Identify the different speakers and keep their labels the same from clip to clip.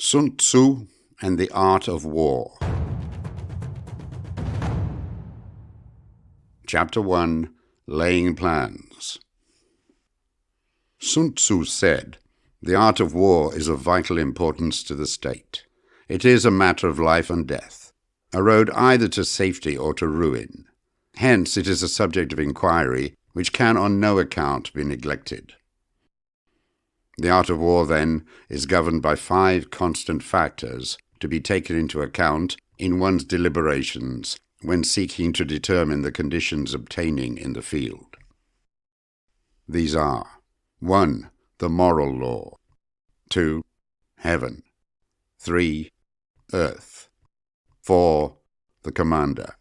Speaker 1: Sun Tzu and the Art of War. Chapter 1. Laying Plans. Sun Tzu said, "The art of war is of vital importance to the state. It is a matter of life and death, a road either to safety or to ruin. Hence it is a subject of inquiry which can on no account be neglected." The art of war, then, is governed by 5 constant factors to be taken into account in one's deliberations when seeking to determine the conditions obtaining in the field. These are: 1. The moral law. 2. Heaven. 3. Earth. 4. The commander.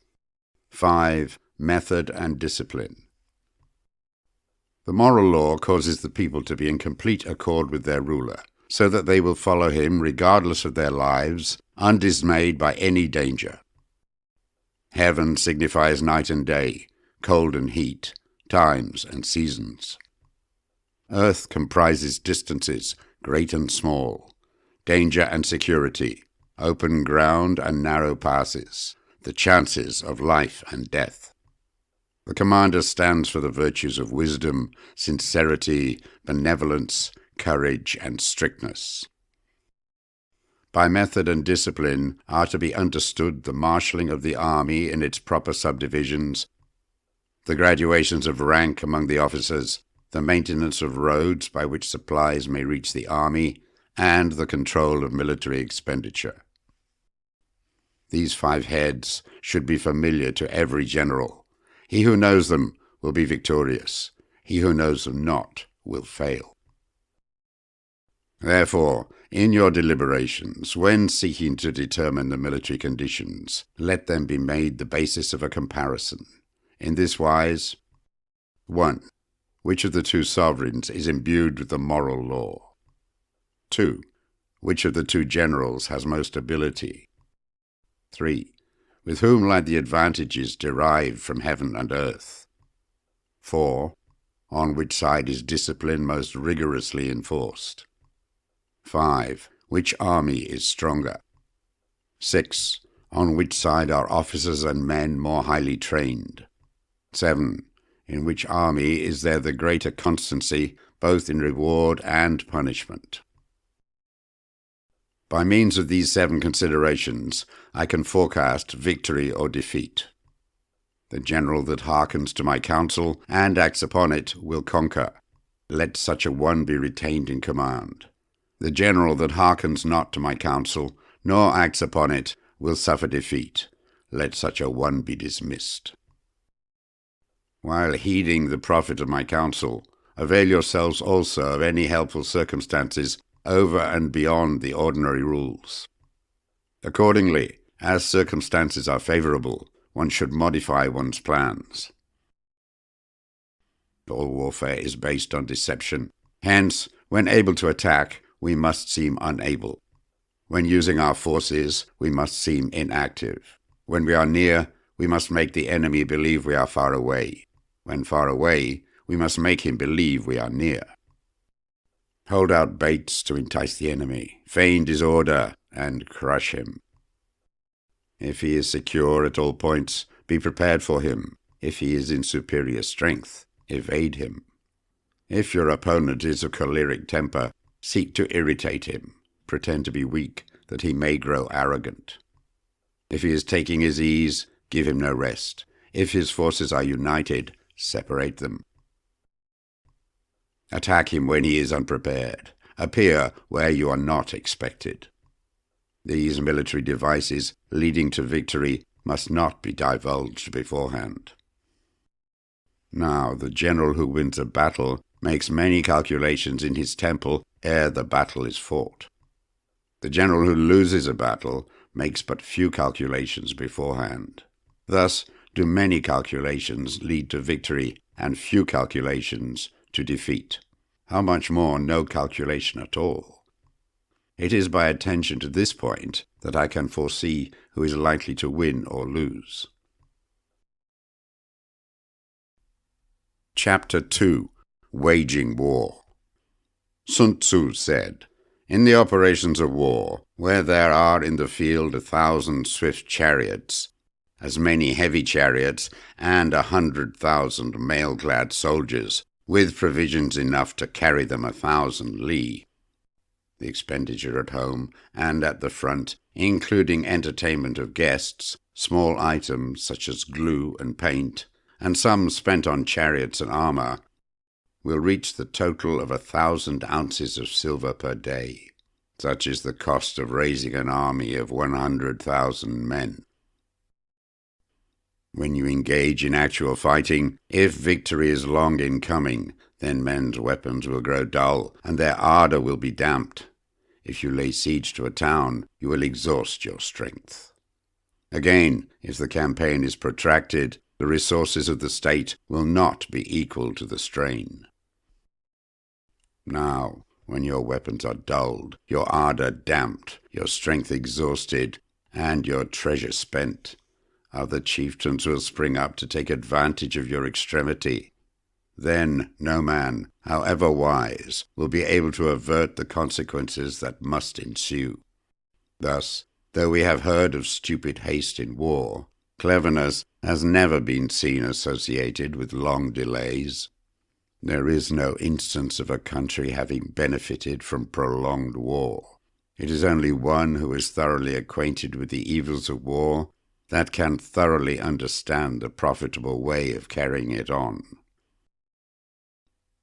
Speaker 1: 5. Method and discipline. The moral law causes the people to be in complete accord with their ruler, so that they will follow him regardless of their lives, undismayed by any danger. Heaven signifies night and day, cold and heat, times and seasons. Earth comprises distances, great and small, danger and security, open ground and narrow passes, the chances of life and death. The commander stands for the virtues of wisdom, sincerity, benevolence, courage, and strictness. By method and discipline are to be understood the marshalling of the army in its proper subdivisions, the graduations of rank among the officers, the maintenance of roads by which supplies may reach the army, and the control of military expenditure. These 5 heads should be familiar to every general. He who knows them will be victorious. He who knows them not will fail. Therefore, in your deliberations, when seeking to determine the military conditions, let them be made the basis of a comparison. In this wise: 1. Which of the 2 sovereigns is imbued with the moral law? 2. Which of the 2 generals has most ability? 3. With whom lie the advantages derived from heaven and earth? 4. On which side is discipline most rigorously enforced? 5. Which army is stronger? 6. On which side are officers and men more highly trained? 7. In which army is there the greater constancy, both in reward and punishment? By means of these 7 considerations, I can forecast victory or defeat. The general that hearkens to my counsel and acts upon it will conquer. Let such a one be retained in command. The general that hearkens not to my counsel, nor acts upon it, will suffer defeat. Let such a one be dismissed. While heeding the profit of my counsel, avail yourselves also of any helpful circumstances over and beyond the ordinary rules. Accordingly, as circumstances are favorable, one should modify one's plans. All warfare is based on deception. Hence, when able to attack, we must seem unable. When using our forces, we must seem inactive. When we are near, we must make the enemy believe we are far away. When far away, we must make him believe we are near. Hold out baits to entice the enemy, feign disorder, and crush him. If he is secure at all points, be prepared for him. If he is in superior strength, evade him. If your opponent is of choleric temper, seek to irritate him. Pretend to be weak, that he may grow arrogant. If he is taking his ease, give him no rest. If his forces are united, separate them. Attack him when he is unprepared. Appear where you are not expected. These military devices leading to victory must not be divulged beforehand. Now, the general who wins a battle makes many calculations in his temple ere the battle is fought. The general who loses a battle makes but few calculations beforehand. Thus do many calculations lead to victory and few calculations to defeat. How much more no calculation at all? It is by attention to this point that I can foresee who is likely to win or lose. Chapter 2. Waging War. Sun Tzu said, In the operations of war, where there are in the field 1,000 swift chariots, as many heavy chariots, and 100,000 mail-clad soldiers, with provisions enough to carry them 1,000 li. The expenditure at home and at the front, including entertainment of guests, small items such as glue and paint, and some spent on chariots and armour, will reach the total of 1,000 ounces of silver per day. Such is the cost of raising an army of 100,000 men. When you engage in actual fighting, if victory is long in coming, then men's weapons will grow dull, and their ardour will be damped. If you lay siege to a town, you will exhaust your strength. Again, if the campaign is protracted, the resources of the state will not be equal to the strain. Now, when your weapons are dulled, your ardour damped, your strength exhausted, and your treasure spent, other chieftains will spring up to take advantage of your extremity. Then no man, however wise, will be able to avert the consequences that must ensue. Thus, though we have heard of stupid haste in war, cleverness has never been seen associated with long delays. There is no instance of a country having benefited from prolonged war. It is only one who is thoroughly acquainted with the evils of war that can thoroughly understand the profitable way of carrying it on.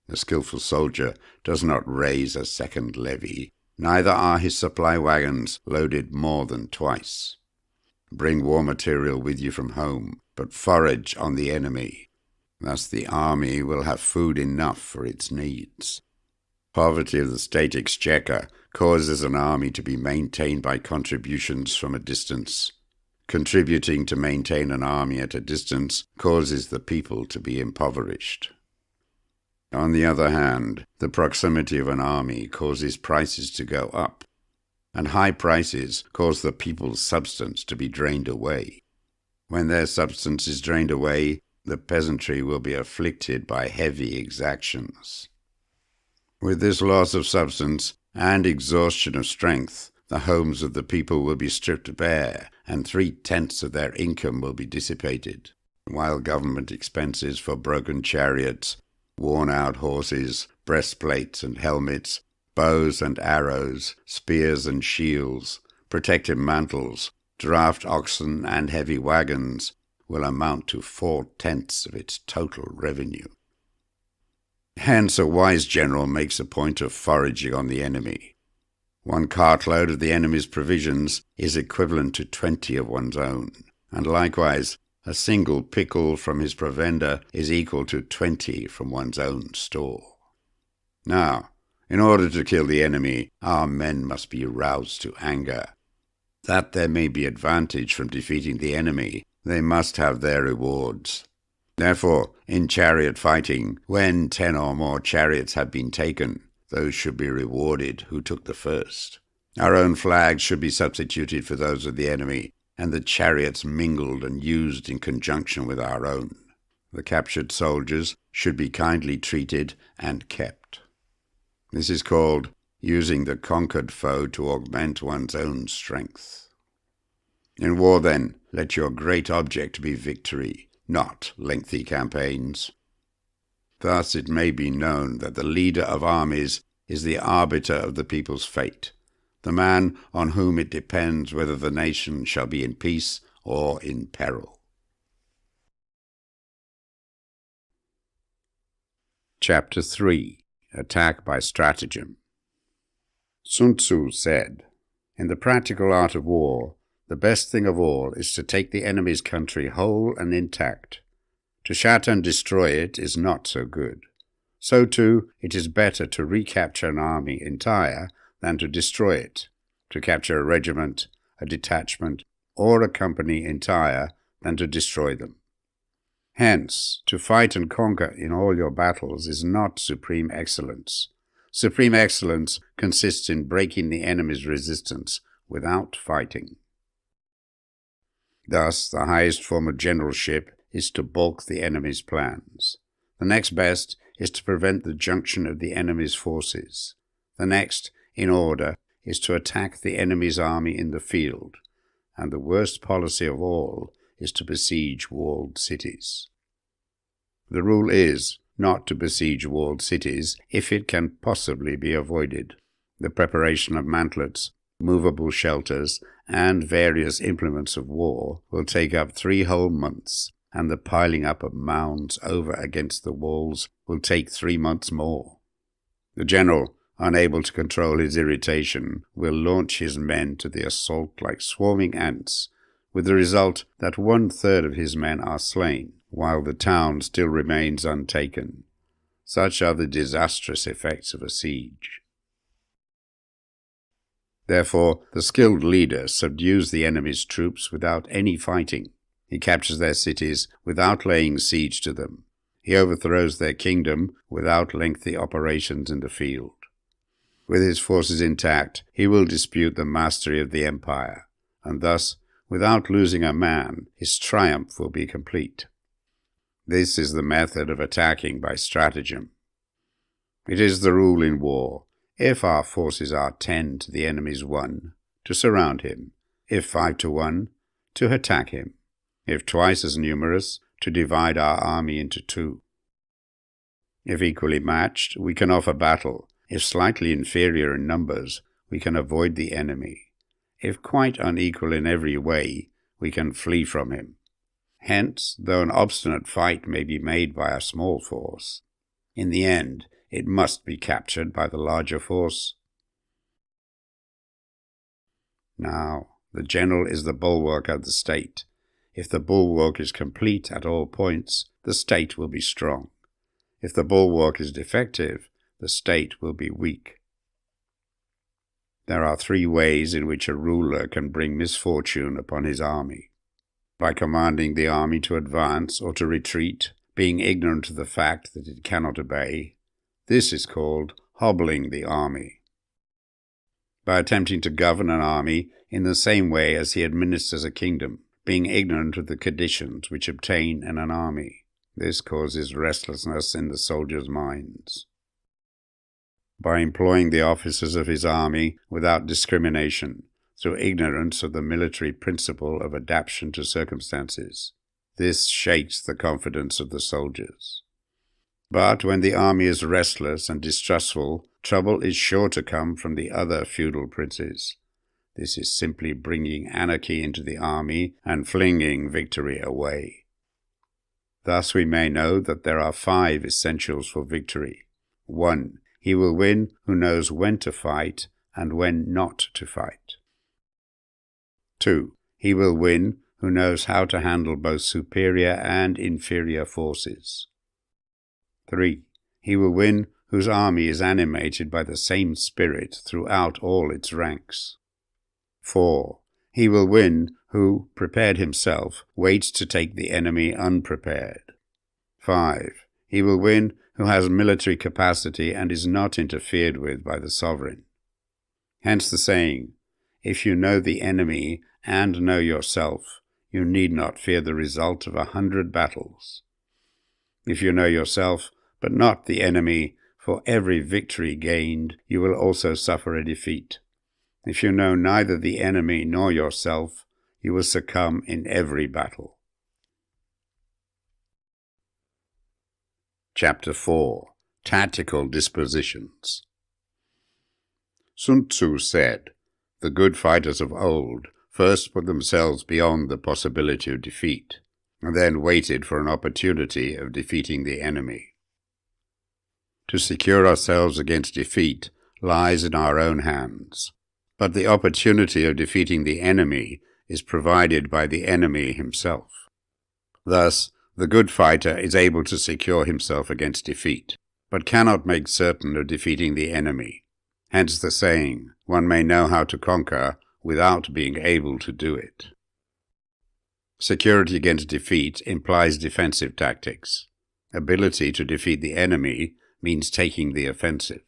Speaker 1: The skilful soldier does not raise a second levy, neither are his supply wagons loaded more than twice. Bring war material with you from home, but forage on the enemy. Thus the army will have food enough for its needs. Poverty of the state exchequer causes an army to be maintained by contributions from a distance. Contributing to maintain an army at a distance causes the people to be impoverished. On the other hand, the proximity of an army causes prices to go up, and high prices cause the people's substance to be drained away. When their substance is drained away, the peasantry will be afflicted by heavy exactions. With this loss of substance and exhaustion of strength, the homes of the people will be stripped bare, and 3/10 of their income will be dissipated, while government expenses for broken chariots, worn-out horses, breastplates and helmets, bows and arrows, spears and shields, protective mantles, draft oxen and heavy wagons will amount to 4/10 of its total revenue. Hence a wise general makes a point of foraging on the enemy. 1 cartload of the enemy's provisions is equivalent to 20 of one's own, and likewise a single pickle from his provender is equal to 20 from one's own store. Now, in order to kill the enemy, our men must be roused to anger. That there may be advantage from defeating the enemy, they must have their rewards. Therefore, in chariot fighting, when 10 or more chariots have been taken, those should be rewarded who took the first. Our own flags should be substituted for those of the enemy, and the chariots mingled and used in conjunction with our own. The captured soldiers should be kindly treated and kept. This is called using the conquered foe to augment one's own strength. In war, then, let your great object be victory, not lengthy campaigns. Thus it may be known that the leader of armies is the arbiter of the people's fate, the man on whom it depends whether the nation shall be in peace or in peril. Chapter 3. Attack by Stratagem. Sun Tzu said, "In the practical art of war, the best thing of all is to take the enemy's country whole and intact. To shatter and destroy it is not so good. So too, it is better to recapture an army entire than to destroy it, to capture a regiment, a detachment, or a company entire than to destroy them. Hence, to fight and conquer in all your battles is not supreme excellence. Supreme excellence consists in breaking the enemy's resistance without fighting." Thus, the highest form of generalship is to balk the enemy's plans. The next best is to prevent the junction of the enemy's forces. The next in order is to attack the enemy's army in the field, and the worst policy of all is to besiege walled cities. The rule is not to besiege walled cities if it can possibly be avoided. The preparation of mantlets, movable shelters, and various implements of war will take up 3 whole months, and the piling up of mounds over against the walls will take 3 months more. The general, unable to control his irritation, will launch his men to the assault like swarming ants, with the result that 1/3 of his men are slain, while the town still remains untaken. Such are the disastrous effects of a siege. Therefore, the skilled leader subdues the enemy's troops without any fighting. He captures their cities without laying siege to them. He overthrows their kingdom without lengthy operations in the field. With his forces intact, he will dispute the mastery of the empire, and thus, without losing a man, his triumph will be complete. This is the method of attacking by stratagem. It is the rule in war, if our forces are 10 to the enemy's 1, to surround him; if 5 to 1, to attack him; if twice as numerous, to divide our army into 2. If equally matched, we can offer battle; if slightly inferior in numbers, we can avoid the enemy; if quite unequal in every way, we can flee from him. Hence, though an obstinate fight may be made by a small force, in the end it must be captured by the larger force. Now, the general is the bulwark of the state. If the bulwark is complete at all points, the state will be strong. If the bulwark is defective, the state will be weak. There are 3 ways in which a ruler can bring misfortune upon his army: by commanding the army to advance or to retreat, being ignorant of the fact that it cannot obey. This is called hobbling the army. By attempting to govern an army in the same way as he administers a kingdom, being ignorant of the conditions which obtain in an army. This causes restlessness in the soldiers' minds. By employing the officers of his army without discrimination, through ignorance of the military principle of adaptation to circumstances. This shakes the confidence of the soldiers. But when the army is restless and distrustful, trouble is sure to come from the other feudal princes. This is simply bringing anarchy into the army and flinging victory away. Thus we may know that there are 5 essentials for victory. 1. He will win who knows when to fight and when not to fight. 2. He will win who knows how to handle both superior and inferior forces. 3. He will win whose army is animated by the same spirit throughout all its ranks. 4. He will win who, prepared himself, waits to take the enemy unprepared. 5. He will win who has military capacity and is not interfered with by the sovereign. Hence the saying, if you know the enemy and know yourself, you need not fear the result of 100 battles. If you know yourself, but not the enemy, for every victory gained, you will also suffer a defeat. If you know neither the enemy nor yourself, you will succumb in every battle. Chapter 4. Tactical Dispositions. Sun Tzu said, "The good fighters of old first put themselves beyond the possibility of defeat, and then waited for an opportunity of defeating the enemy." To secure ourselves against defeat lies in our own hands, but the opportunity of defeating the enemy is provided by the enemy himself. Thus, the good fighter is able to secure himself against defeat, but cannot make certain of defeating the enemy. Hence the saying, one may know how to conquer without being able to do it. Security against defeat implies defensive tactics. Ability to defeat the enemy means taking the offensive.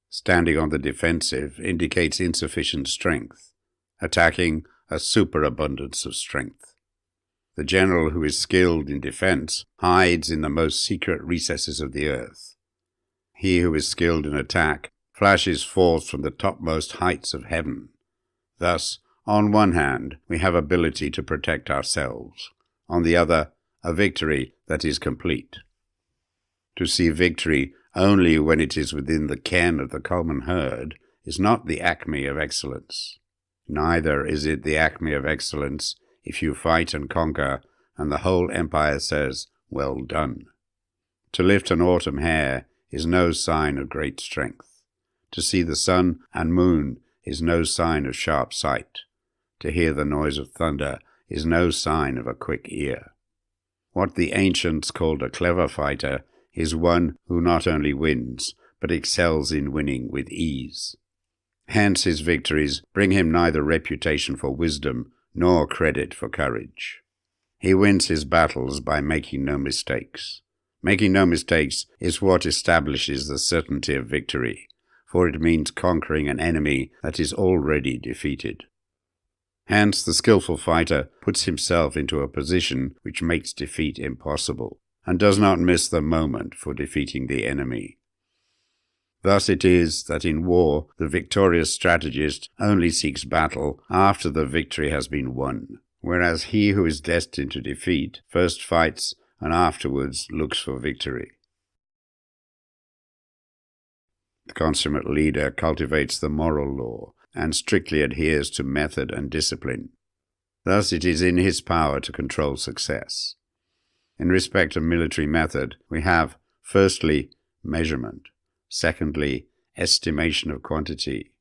Speaker 1: Standing on the defensive indicates insufficient strength, attacking a superabundance of strength. The general who is skilled in defense hides in the most secret recesses of the earth. He who is skilled in attack flashes forth from the topmost heights of heaven. Thus, on one hand, we have ability to protect ourselves. On the other, a victory that is complete. To see victory only when it is within the ken of the common herd is not the acme of excellence. Neither is it the acme of excellence if you fight and conquer, and the whole empire says, "Well done." To lift an autumn hare is no sign of great strength. To see the sun and moon is no sign of sharp sight. To hear the noise of thunder is no sign of a quick ear. What the ancients called a clever fighter is one who not only wins, but excels in winning with ease. Hence his victories bring him neither reputation for wisdom nor credit for courage. He wins his battles by making no mistakes. Making no mistakes is what establishes the certainty of victory, for it means conquering an enemy that is already defeated. Hence the skillful fighter puts himself into a position which makes defeat impossible, and does not miss the moment for defeating the enemy. Thus it is that in war the victorious strategist only seeks battle after the victory has been won, whereas he who is destined to defeat first fights and afterwards looks for victory. The consummate leader cultivates the moral law and strictly adheres to method and discipline. Thus it is in his power to control success. In respect of military method, we have, firstly, measurement, secondly, estimation of quantity,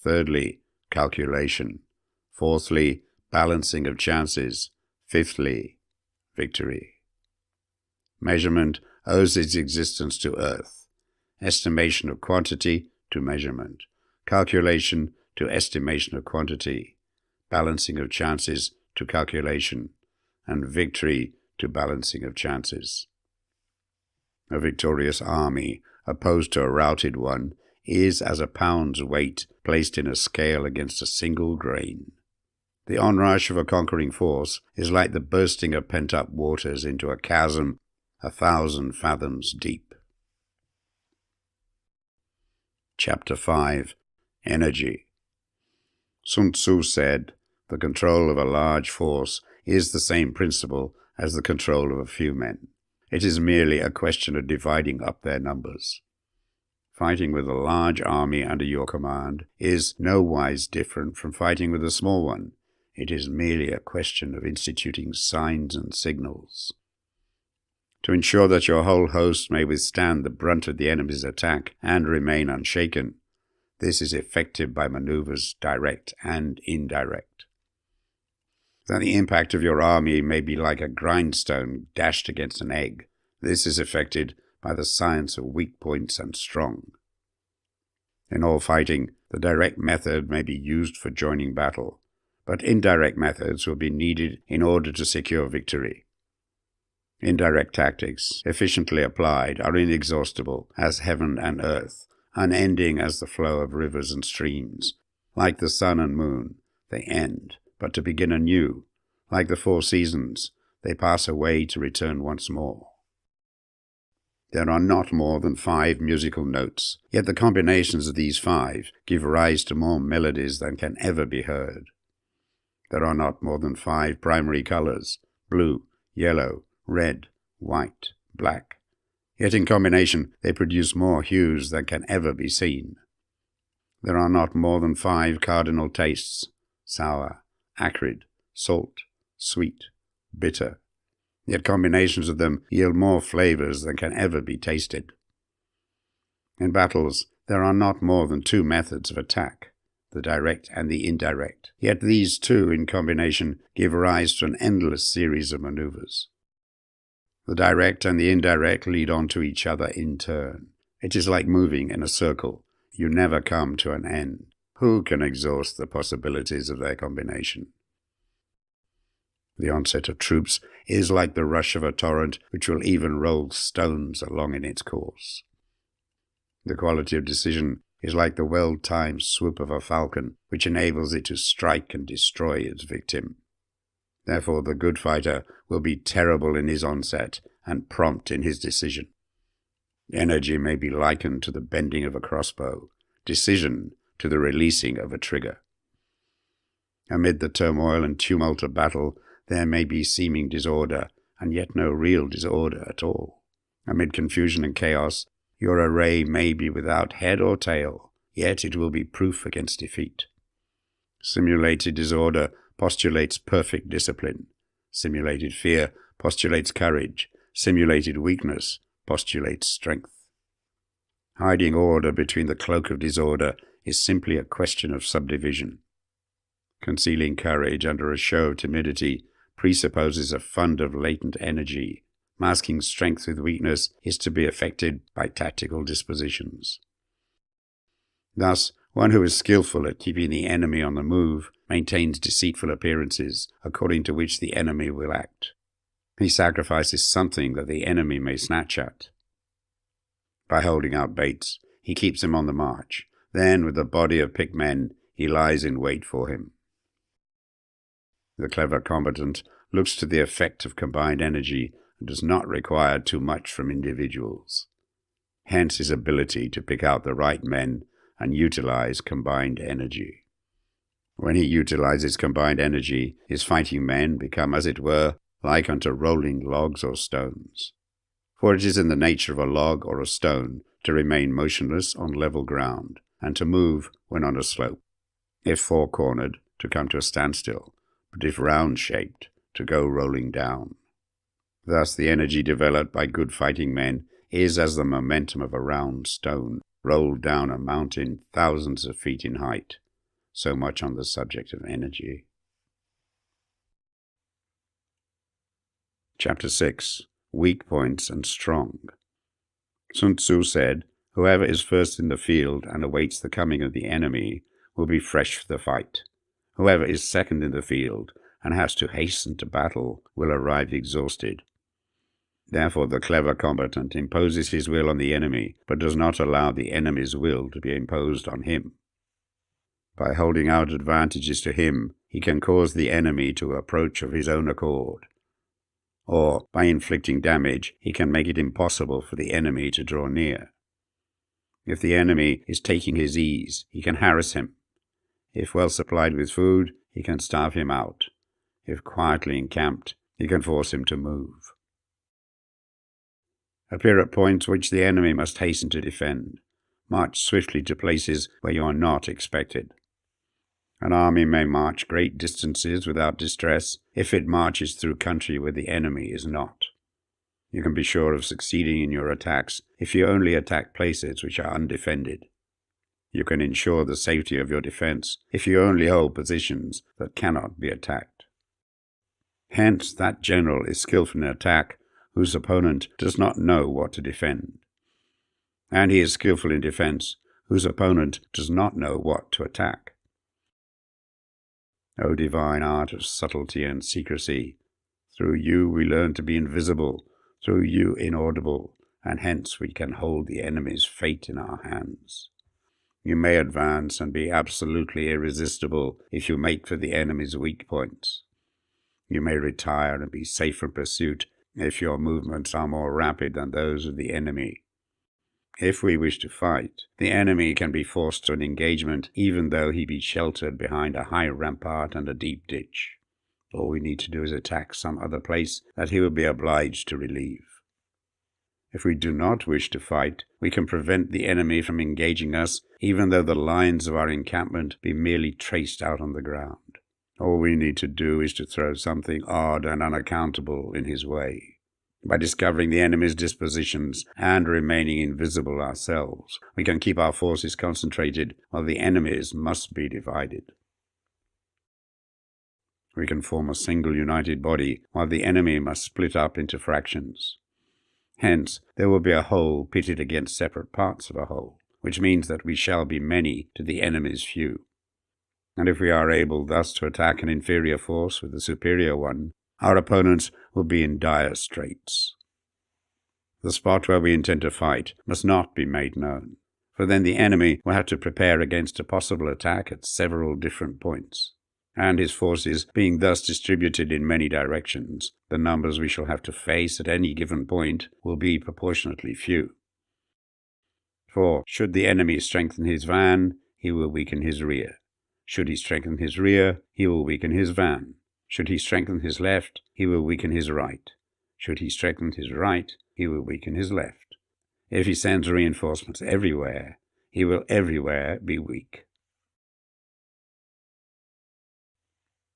Speaker 1: thirdly, calculation, fourthly, balancing of chances, fifthly, victory. Measurement owes its existence to earth, estimation of quantity to measurement, calculation to estimation of quantity, balancing of chances to calculation, and victory to balancing of chances. A victorious army, opposed to a routed one, is as a pound's weight placed in a scale against a single grain. The onrush of a conquering force is like the bursting of pent-up waters into a chasm 1,000 fathoms deep. Chapter 5. Energy. Sun Tzu said, "The control of a large force is the same principle as the control of a few men. It is merely a question of dividing up their numbers." Fighting with a large army under your command is nowise different from fighting with a small one. It is merely a question of instituting signs and signals. To ensure that your whole host may withstand the brunt of the enemy's attack and remain unshaken, this is effected by maneuvers direct and indirect. That the impact of your army may be like a grindstone dashed against an egg, this is effected by the science of weak points and strong. In all fighting, the direct method may be used for joining battle, but indirect methods will be needed in order to secure victory. Indirect tactics, efficiently applied, are inexhaustible as heaven and earth, unending as the flow of rivers and streams. Like the sun and moon, they end, but to begin anew. Like the 4 seasons, they pass away to return once more. There are not more than 5 musical notes, yet the combinations of these 5 give rise to more melodies than can ever be heard. There are not more than 5 primary colors, blue, yellow, red, white, black. Yet in combination they produce more hues than can ever be seen. There are not more than 5 cardinal tastes, sour, acrid, salt, sweet, bitter. Yet combinations of them yield more flavors than can ever be tasted. In battles, there are not more than 2 methods of attack, the direct and the indirect. Yet these 2 in combination give rise to an endless series of maneuvers. The direct and the indirect lead on to each other in turn. It is like moving in a circle. You never come to an end. Who can exhaust the possibilities of their combination? The onset of troops is like the rush of a torrent which will even roll stones along in its course. The quality of decision is like the well-timed swoop of a falcon which enables it to strike and destroy its victim. Therefore the good fighter will be terrible in his onset and prompt in his decision. Energy may be likened to the bending of a crossbow. decision to the releasing of a trigger. Amid the turmoil and tumult of battle, there may be seeming disorder, and yet no real disorder at all. Amid confusion and chaos, your array may be without head or tail, yet it will be proof against defeat. Simulated disorder postulates perfect discipline. Simulated fear postulates courage. Simulated weakness postulates strength. Hiding order between the cloak of disorder is simply a question of subdivision. Concealing courage under a show of timidity presupposes a fund of latent energy. Masking strength with weakness is to be effected by tactical dispositions. Thus, one who is skillful at keeping the enemy on the move maintains deceitful appearances according to which the enemy will act. He sacrifices something that the enemy may snatch at. By holding out baits, he keeps him on the march. Then, with a body of picked men, he lies in wait for him. The clever combatant looks to the effect of combined energy and does not require too much from individuals. Hence his ability to pick out the right men and utilize combined energy. When he utilizes combined energy, his fighting men become, as it were, like unto rolling logs or stones. For it is in the nature of a log or a stone to remain motionless on level ground, and to move when on a slope. If four-cornered, to come to a standstill, but if round-shaped, to go rolling down. Thus the energy developed by good fighting men is as the momentum of a round stone rolled down a mountain thousands of feet in height. So much on the subject of energy. Chapter 6. Weak Points and Strong. Sun Tzu said, "Whoever is first in the field and awaits the coming of the enemy will be fresh for the fight. Whoever is second in the field and has to hasten to battle will arrive exhausted." Therefore the clever combatant imposes his will on the enemy, but does not allow the enemy's will to be imposed on him. By holding out advantages to him, he can cause the enemy to approach of his own accord. Or, by inflicting damage, he can make it impossible for the enemy to draw near. If the enemy is taking his ease, he can harass him. If well supplied with food, he can starve him out. If quietly encamped, he can force him to move. Appear at points which the enemy must hasten to defend. March swiftly to places where you are not expected. An army may march great distances without distress if it marches through country where the enemy is not. You can be sure of succeeding in your attacks if you only attack places which are undefended. You can ensure the safety of your defense if you only hold positions that cannot be attacked. Hence, that general is skillful in attack whose opponent does not know what to defend. And he is skillful in defense whose opponent does not know what to attack. O divine art of subtlety and secrecy, through you we learn to be invisible, through you inaudible, and hence we can hold the enemy's fate in our hands. You may advance and be absolutely irresistible if you make for the enemy's weak points. You may retire and be safe from pursuit if your movements are more rapid than those of the enemy. If we wish to fight, the enemy can be forced to an engagement even though he be sheltered behind a high rampart and a deep ditch. All we need to do is attack some other place that he will be obliged to relieve. If we do not wish to fight, we can prevent the enemy from engaging us even though the lines of our encampment be merely traced out on the ground. All we need to do is to throw something odd and unaccountable in his way. By discovering the enemy's dispositions and remaining invisible ourselves, we can keep our forces concentrated while the enemy's must be divided. We can form a single united body while the enemy must split up into fractions. Hence, there will be a whole pitted against separate parts of a whole, which means that we shall be many to the enemy's few. And if we are able thus to attack an inferior force with a superior one, our opponents will be in dire straits. The spot where we intend to fight must not be made known, for then the enemy will have to prepare against a possible attack at several different points, and his forces being thus distributed in many directions, the numbers we shall have to face at any given point will be proportionately few. For should the enemy strengthen his van, he will weaken his rear. Should he strengthen his rear, he will weaken his van. Should he strengthen his left, he will weaken his right. Should he strengthen his right, he will weaken his left. If he sends reinforcements everywhere, he will everywhere be weak.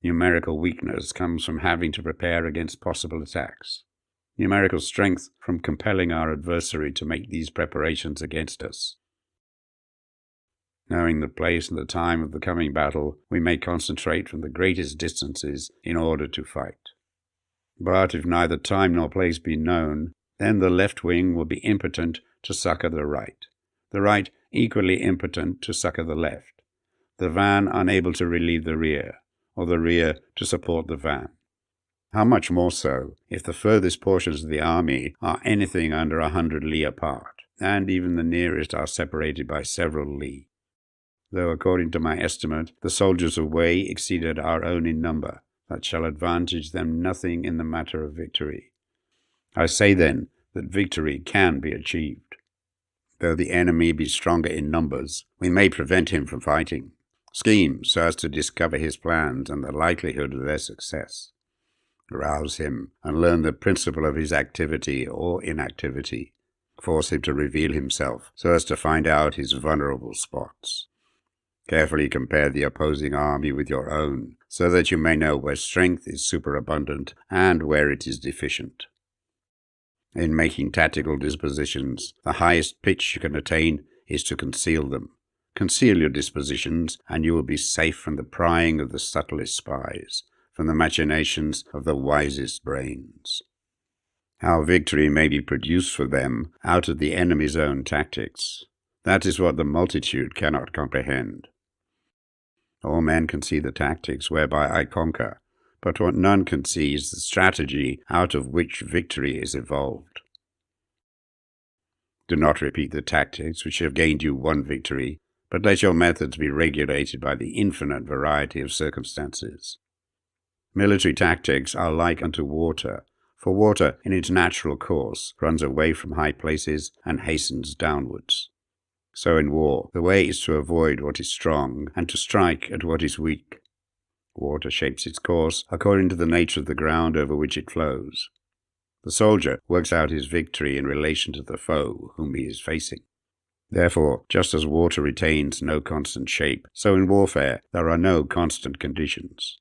Speaker 1: Numerical weakness comes from having to prepare against possible attacks. Numerical strength from compelling our adversary to make these preparations against us. Knowing the place and the time of the coming battle, we may concentrate from the greatest distances in order to fight. But if neither time nor place be known, then the left wing will be impotent to succor the right equally impotent to succor the left, the van unable to relieve the rear, or the rear to support the van. How much more so if the furthest portions of the army are anything under 100 li apart, and even the nearest are separated by several li. Though according to my estimate the soldiers of Wei exceeded our own in number, that shall advantage them nothing in the matter of victory. I say then that victory can be achieved. Though the enemy be stronger in numbers, we may prevent him from fighting. Scheme so as to discover his plans and the likelihood of their success. Rouse him and learn the principle of his activity or inactivity. Force him to reveal himself so as to find out his vulnerable spots. Carefully compare the opposing army with your own, so that you may know where strength is superabundant and where it is deficient. In making tactical dispositions, the highest pitch you can attain is to conceal them. Conceal your dispositions, and you will be safe from the prying of the subtlest spies, from the machinations of the wisest brains. How victory may be produced for them out of the enemy's own tactics, that is what the multitude cannot comprehend. All men can see the tactics whereby I conquer, but what none can see is the strategy out of which victory is evolved. Do not repeat the tactics which have gained you one victory, but let your methods be regulated by the infinite variety of circumstances. Military tactics are like unto water, for water in its natural course runs away from high places and hastens downwards. So in war, the way is to avoid what is strong and to strike at what is weak. Water shapes its course according to the nature of the ground over which it flows. The soldier works out his victory in relation to the foe whom he is facing. Therefore, just as water retains no constant shape, so in warfare there are no constant conditions.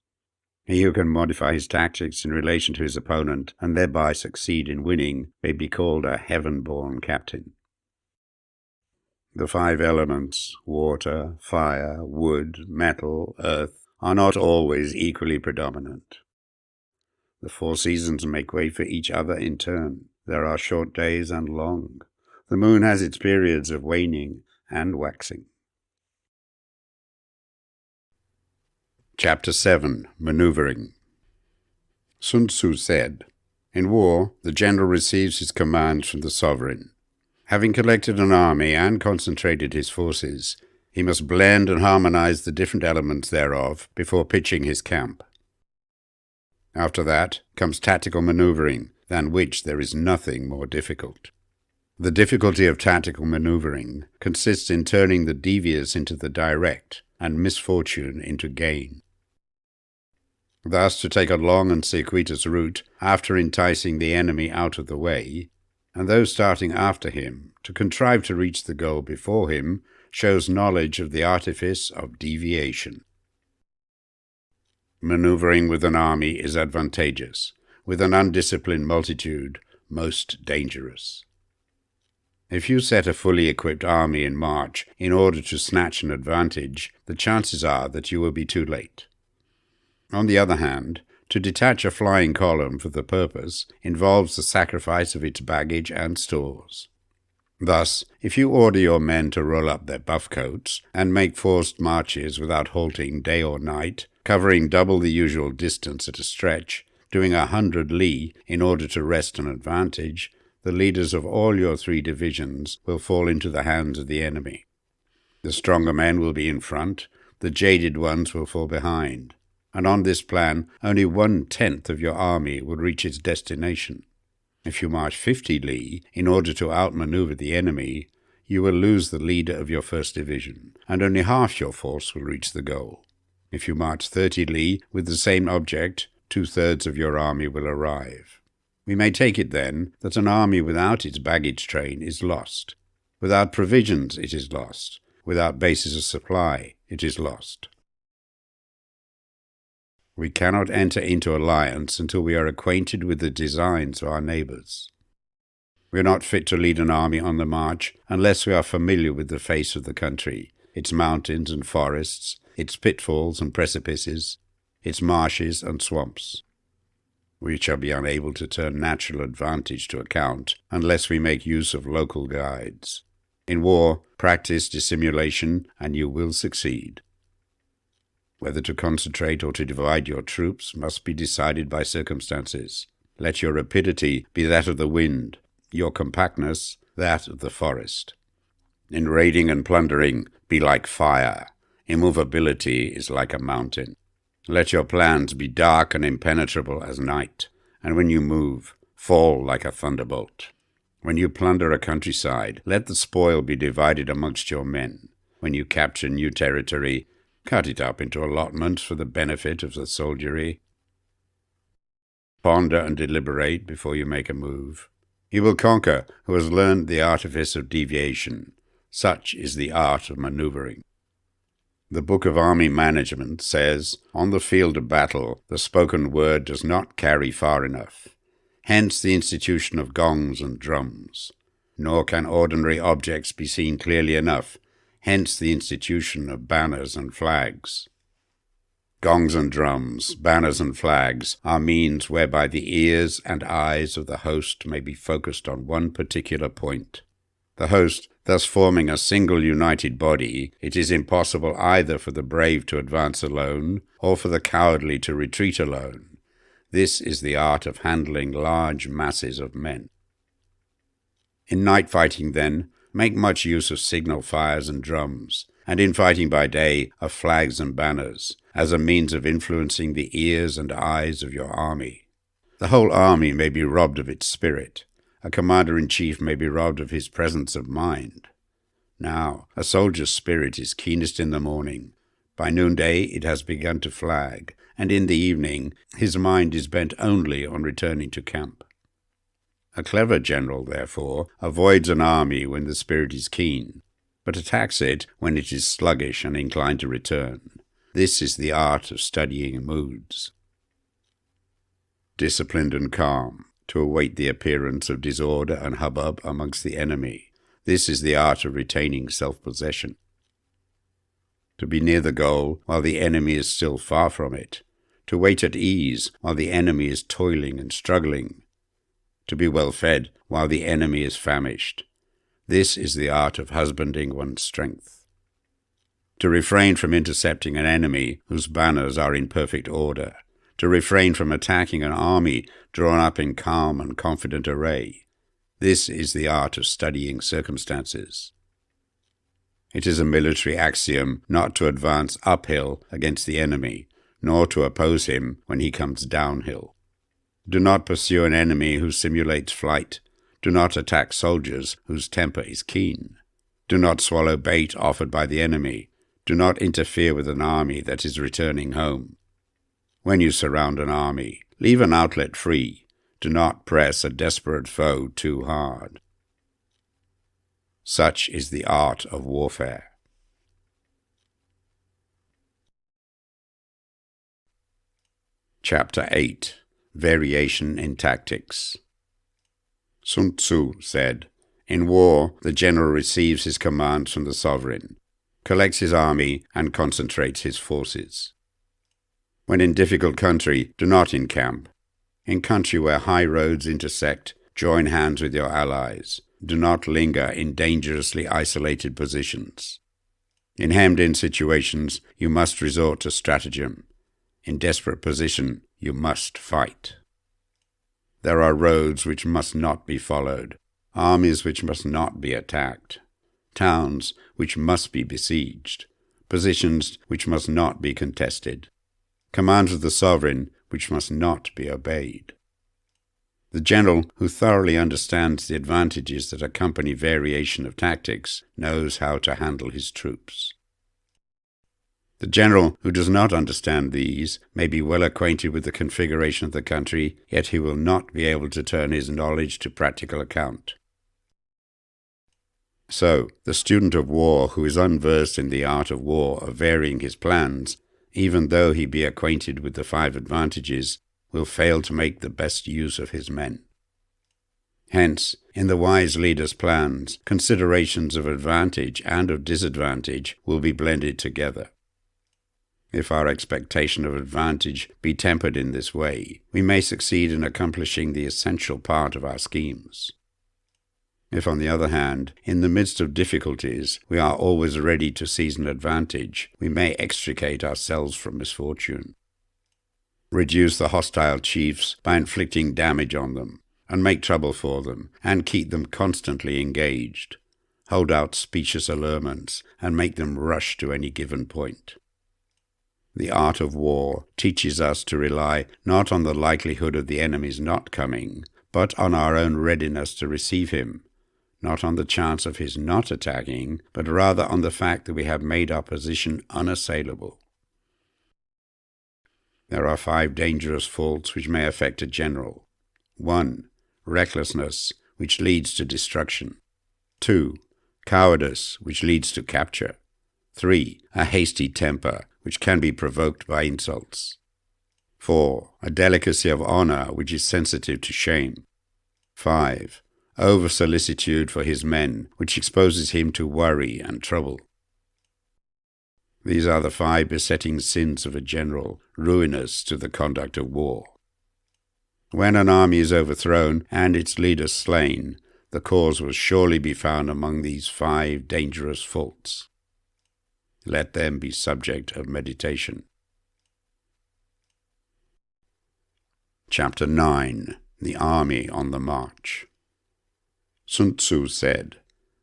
Speaker 1: He who can modify his tactics in relation to his opponent and thereby succeed in winning may be called a heaven-born captain. The 5 elements, water, fire, wood, metal, earth, are not always equally predominant. The 4 seasons make way for each other in turn. There are short days and long. The moon has its periods of waning and waxing. Chapter 7. Maneuvering. Sun Tzu said, "In war, the general receives his commands from the sovereign. Having collected an army and concentrated his forces, he must blend and harmonize the different elements thereof before pitching his camp. After that comes tactical maneuvering, than which there is nothing more difficult. The difficulty of tactical maneuvering consists in turning the devious into the direct, and misfortune into gain. Thus, to take a long and circuitous route after enticing the enemy out of the way, and those starting after him to contrive to reach the goal before him, shows knowledge of the artifice of deviation. Maneuvering with an army is advantageous, with an undisciplined multitude most dangerous. If you set a fully equipped army in march in order to snatch an advantage, the chances are that you will be too late. On the other hand, to detach a flying column for the purpose involves the sacrifice of its baggage and stores. Thus, if you order your men to roll up their buff coats and make forced marches without halting day or night, covering double the usual distance at a stretch, doing 100 li in order to wrest an advantage, the leaders of all your 3 divisions will fall into the hands of the enemy. The stronger men will be in front, the jaded ones will fall behind, and on this plan only 1/10 of your army will reach its destination. If you march 50 li in order to outmaneuver the enemy, you will lose the leader of your first division, and only half your force will reach the goal. If you march 30 li with the same object, 2/3 of your army will arrive. We may take it, then, that an army without its baggage train is lost. Without provisions, it is lost. Without bases of supply, it is lost. We cannot enter into alliance until we are acquainted with the designs of our neighbours. We are not fit to lead an army on the march unless we are familiar with the face of the country, its mountains and forests, its pitfalls and precipices, its marshes and swamps. We shall be unable to turn natural advantage to account unless we make use of local guides. In war, practice dissimulation, and you will succeed. Whether to concentrate or to divide your troops must be decided by circumstances. Let your rapidity be that of the wind, your compactness that of the forest. In raiding and plundering, be like fire. Immovability is like a mountain. Let your plans be dark and impenetrable as night, and when you move, fall like a thunderbolt. When you plunder a countryside, let the spoil be divided amongst your men. When you capture new territory, cut it up into allotments for the benefit of the soldiery. Ponder and deliberate before you make a move. He will conquer who has learned the artifice of deviation. Such is the art of maneuvering. The Book of Army Management says, on the field of battle, the spoken word does not carry far enough. Hence the institution of gongs and drums. Nor can ordinary objects be seen clearly enough. Hence the institution of banners and flags. Gongs and drums, banners and flags are means whereby the ears and eyes of the host may be focused on one particular point. The host thus forming a single united body, it is impossible either for the brave to advance alone or for the cowardly to retreat alone. This is the art of handling large masses of men. In night fighting, then, make much use of signal fires and drums, and in fighting by day of flags and banners, as a means of influencing the ears and eyes of your army. The whole army may be robbed of its spirit. A commander-in-chief may be robbed of his presence of mind. Now, a soldier's spirit is keenest in the morning. By noonday it has begun to flag, and in the evening his mind is bent only on returning to camp. A clever general, therefore, avoids an army when the spirit is keen, but attacks it when it is sluggish and inclined to return. This is the art of studying moods. Disciplined and calm, to await the appearance of disorder and hubbub amongst the enemy. This is the art of retaining self-possession. To be near the goal while the enemy is still far from it. To wait at ease while the enemy is toiling and struggling. To be well fed while the enemy is famished. This is the art of husbanding one's strength. To refrain from intercepting an enemy whose banners are in perfect order. To refrain from attacking an army drawn up in calm and confident array. This is the art of studying circumstances. It is a military axiom not to advance uphill against the enemy, nor to oppose him when he comes downhill. Do not pursue an enemy who simulates flight. Do not attack soldiers whose temper is keen. Do not swallow bait offered by the enemy. Do not interfere with an army that is returning home. When you surround an army, leave an outlet free. Do not press a desperate foe too hard. Such is the art of warfare. Chapter 8. Variation in Tactics. Sun Tzu said, in war, the general receives his commands from the sovereign, collects his army, and concentrates his forces. When in difficult country, do not encamp. In country where high roads intersect, join hands with your allies. Do not linger in dangerously isolated positions. In hemmed-in situations, you must resort to stratagem. In desperate position, you must fight. There are roads which must not be followed, armies which must not be attacked, towns which must be besieged, positions which must not be contested, commands of the sovereign which must not be obeyed. The general who thoroughly understands the advantages that accompany variation of tactics knows how to handle his troops. The general who does not understand these may be well acquainted with the configuration of the country, yet he will not be able to turn his knowledge to practical account. So, the student of war who is unversed in the art of war of varying his plans, even though he be acquainted with the 5 advantages, will fail to make the best use of his men. Hence, in the wise leader's plans, considerations of advantage and of disadvantage will be blended together. If our expectation of advantage be tempered in this way, we may succeed in accomplishing the essential part of our schemes. If, on the other hand, in the midst of difficulties, we are always ready to seize an advantage, we may extricate ourselves from misfortune. Reduce the hostile chiefs by inflicting damage on them, and make trouble for them, and keep them constantly engaged. Hold out specious allurements, and make them rush to any given point. The art of war teaches us to rely not on the likelihood of the enemy's not coming, but on our own readiness to receive him, not on the chance of his not attacking, but rather on the fact that we have made our position unassailable. There are 5 dangerous faults which may affect a general. 1. Recklessness, which leads to destruction. 2. Cowardice, which leads to capture. 3. A hasty temper, which can be provoked by insults. 4. A delicacy of honor, which is sensitive to shame. 5. Over-solicitude for his men, which exposes him to worry and trouble. These are the 5 besetting sins of a general, ruinous to the conduct of war. When an army is overthrown and its leader slain, the cause will surely be found among these 5 dangerous faults. Let them be subject of meditation. Chapter 9. The Army on the March. Sun Tzu said,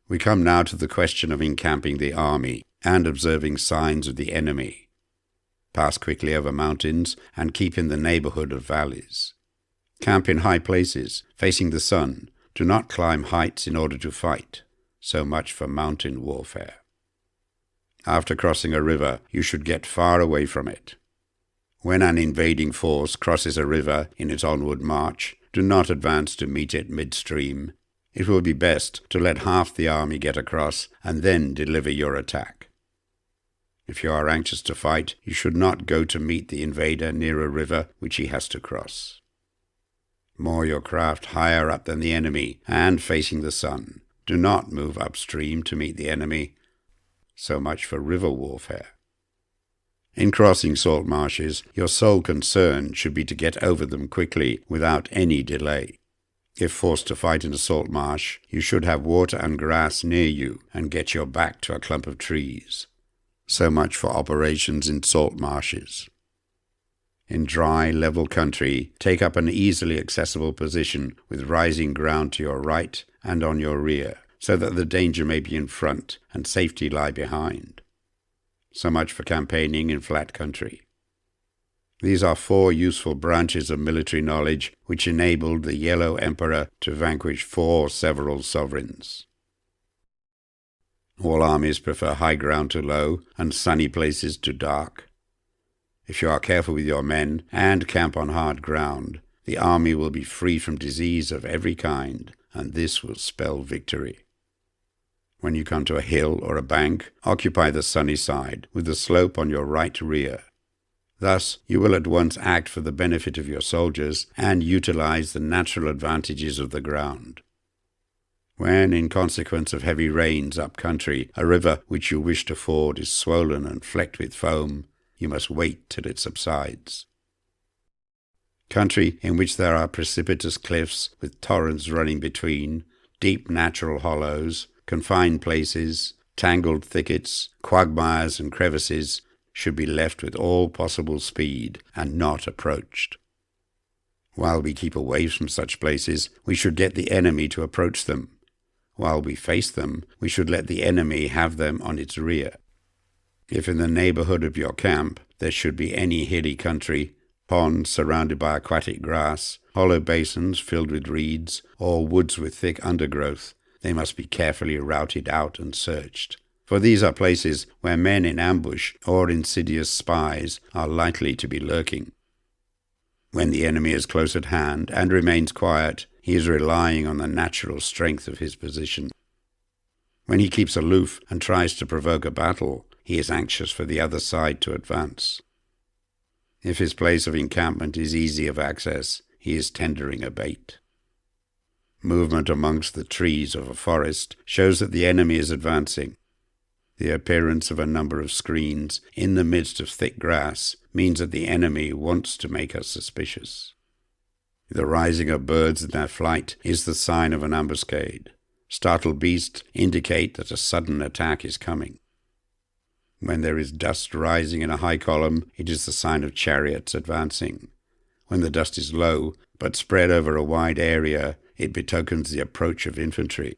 Speaker 1: "We come now to the question of encamping the army and observing signs of the enemy. Pass quickly over mountains and keep in the neighborhood of valleys. Camp in high places, facing the sun. Do not climb heights in order to fight. So much for mountain warfare. After crossing a river, you should get far away from it. When an invading force crosses a river in its onward march, do not advance to meet it midstream. It will be best to let half the army get across and then deliver your attack. If you are anxious to fight, you should not go to meet the invader near a river which he has to cross. Moor your craft higher up than the enemy and facing the sun. Do not move upstream to meet the enemy. So much for river warfare. In crossing salt marshes, your sole concern should be to get over them quickly without any delay. If forced to fight in a salt marsh, you should have water and grass near you and get your back to a clump of trees. So much for operations in salt marshes. In dry, level country, take up an easily accessible position with rising ground to your right and on your rear, so that the danger may be in front and safety lie behind. So much for campaigning in flat country. These are 4 useful branches of military knowledge which enabled the Yellow Emperor to vanquish 4 several sovereigns. All armies prefer high ground to low and sunny places to dark. If you are careful with your men and camp on hard ground, the army will be free from disease of every kind, and this will spell victory. When you come to a hill or a bank, occupy the sunny side, with the slope on your right rear. Thus, you will at once act for the benefit of your soldiers and utilize the natural advantages of the ground. When, in consequence of heavy rains up country, a river which you wish to ford is swollen and flecked with foam, you must wait till it subsides. Country in which there are precipitous cliffs with torrents running between, deep natural hollows, confined places, tangled thickets, quagmires and crevices, should be left with all possible speed and not approached. While we keep away from such places, we should get the enemy to approach them. While we face them, we should let the enemy have them on its rear. If in the neighborhood of your camp there should be any hilly country, Ponds surrounded by aquatic grass, hollow basins filled with reeds, or woods with thick undergrowth, they must be carefully routed out and searched. For these are places where men in ambush or insidious spies are likely to be lurking. When the enemy is close at hand and remains quiet, he is relying on the natural strength of his position. When he keeps aloof and tries to provoke a battle, he is anxious for the other side to advance. If his place of encampment is easy of access, he is tendering a bait. Movement amongst the trees of a forest shows that the enemy is advancing. The appearance of a number of screens in the midst of thick grass means that the enemy wants to make us suspicious. The rising of birds in their flight is the sign of an ambuscade. Startled beasts indicate that a sudden attack is coming. When there is dust rising in a high column, it is the sign of chariots advancing. When the dust is low, but spread over a wide area, it betokens the approach of infantry.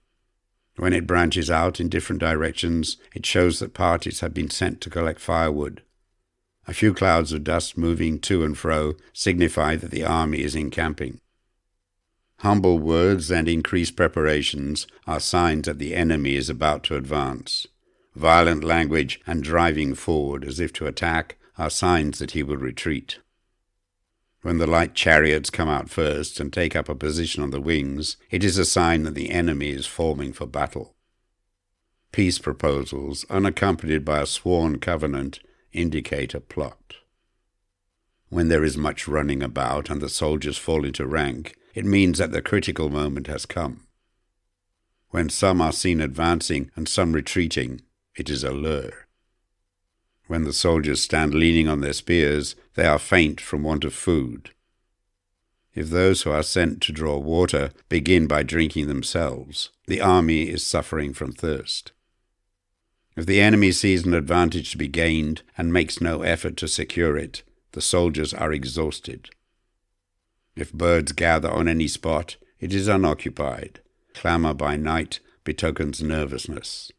Speaker 1: When it branches out in different directions, it shows that parties have been sent to collect firewood. A few clouds of dust moving to and fro signify that the army is encamping. Humble words and increased preparations are signs that the enemy is about to advance. Violent language and driving forward as if to attack are signs that he will retreat. When the light chariots come out first and take up a position on the wings, it is a sign that the enemy is forming for battle. Peace proposals, unaccompanied by a sworn covenant, indicate a plot. When there is much running about and the soldiers fall into rank, it means that the critical moment has come. When some are seen advancing and some retreating, it is a lure. When the soldiers stand leaning on their spears, they are faint from want of food. If those who are sent to draw water begin by drinking themselves, the army is suffering from thirst. If the enemy sees an advantage to be gained and makes no effort to secure it, the soldiers are exhausted. If birds gather on any spot, it is unoccupied. Clamour by night betokens nervousness.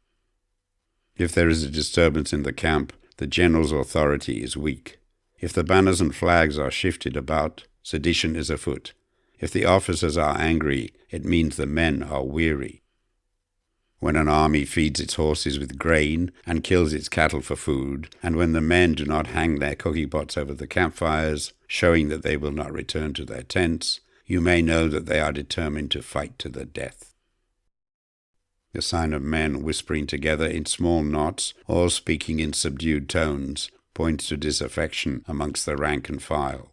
Speaker 1: If there is a disturbance in the camp, the general's authority is weak. If the banners and flags are shifted about, sedition is afoot. If the officers are angry, it means the men are weary. When an army feeds its horses with grain and kills its cattle for food, and when the men do not hang their cooking pots over the campfires, showing that they will not return to their tents, you may know that they are determined to fight to the death. The sign of men whispering together in small knots or speaking in subdued tones points to disaffection amongst the rank and file.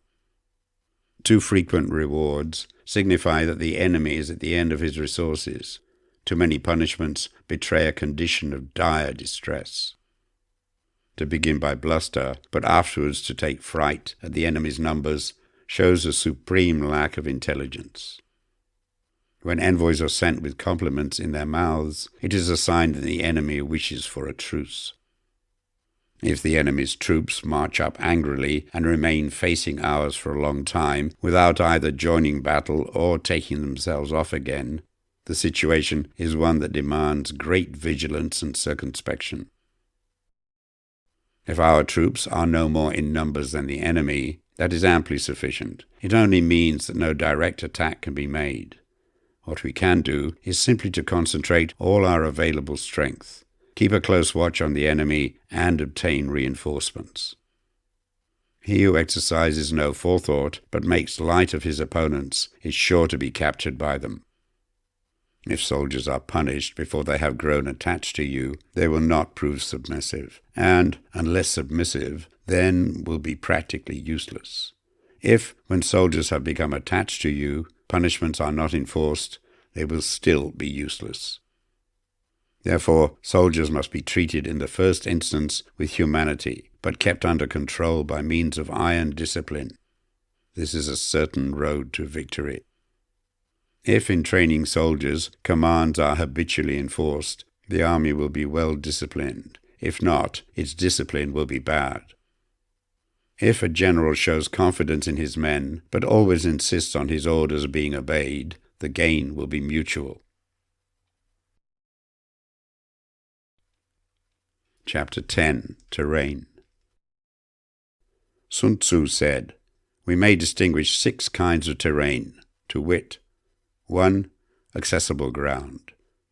Speaker 1: Too frequent rewards signify that the enemy is at the end of his resources. Too many punishments betray a condition of dire distress. To begin by bluster, but afterwards to take fright at the enemy's numbers, shows a supreme lack of intelligence. When envoys are sent with compliments in their mouths, it is a sign that the enemy wishes for a truce. If the enemy's troops march up angrily and remain facing ours for a long time without either joining battle or taking themselves off again, the situation is one that demands great vigilance and circumspection. If our troops are no more in numbers than the enemy, that is amply sufficient. It only means that no direct attack can be made. What we can do is simply to concentrate all our available strength, keep a close watch on the enemy, and obtain reinforcements. He who exercises no forethought but makes light of his opponents is sure to be captured by them. If soldiers are punished before they have grown attached to you, they will not prove submissive, and, unless submissive, then will be practically useless. If, when soldiers have become attached to you, punishments are not enforced, they will still be useless. Therefore, soldiers must be treated in the first instance with humanity, but kept under control by means of iron discipline. This is a certain road to victory. If in training soldiers commands are habitually enforced, the army will be well disciplined. If not, its discipline will be bad. If a general shows confidence in his men, but always insists on his orders being obeyed, the gain will be mutual. Chapter 10. Terrain. Sun Tzu said, we may distinguish 6 kinds of terrain, to wit: 1. Accessible ground.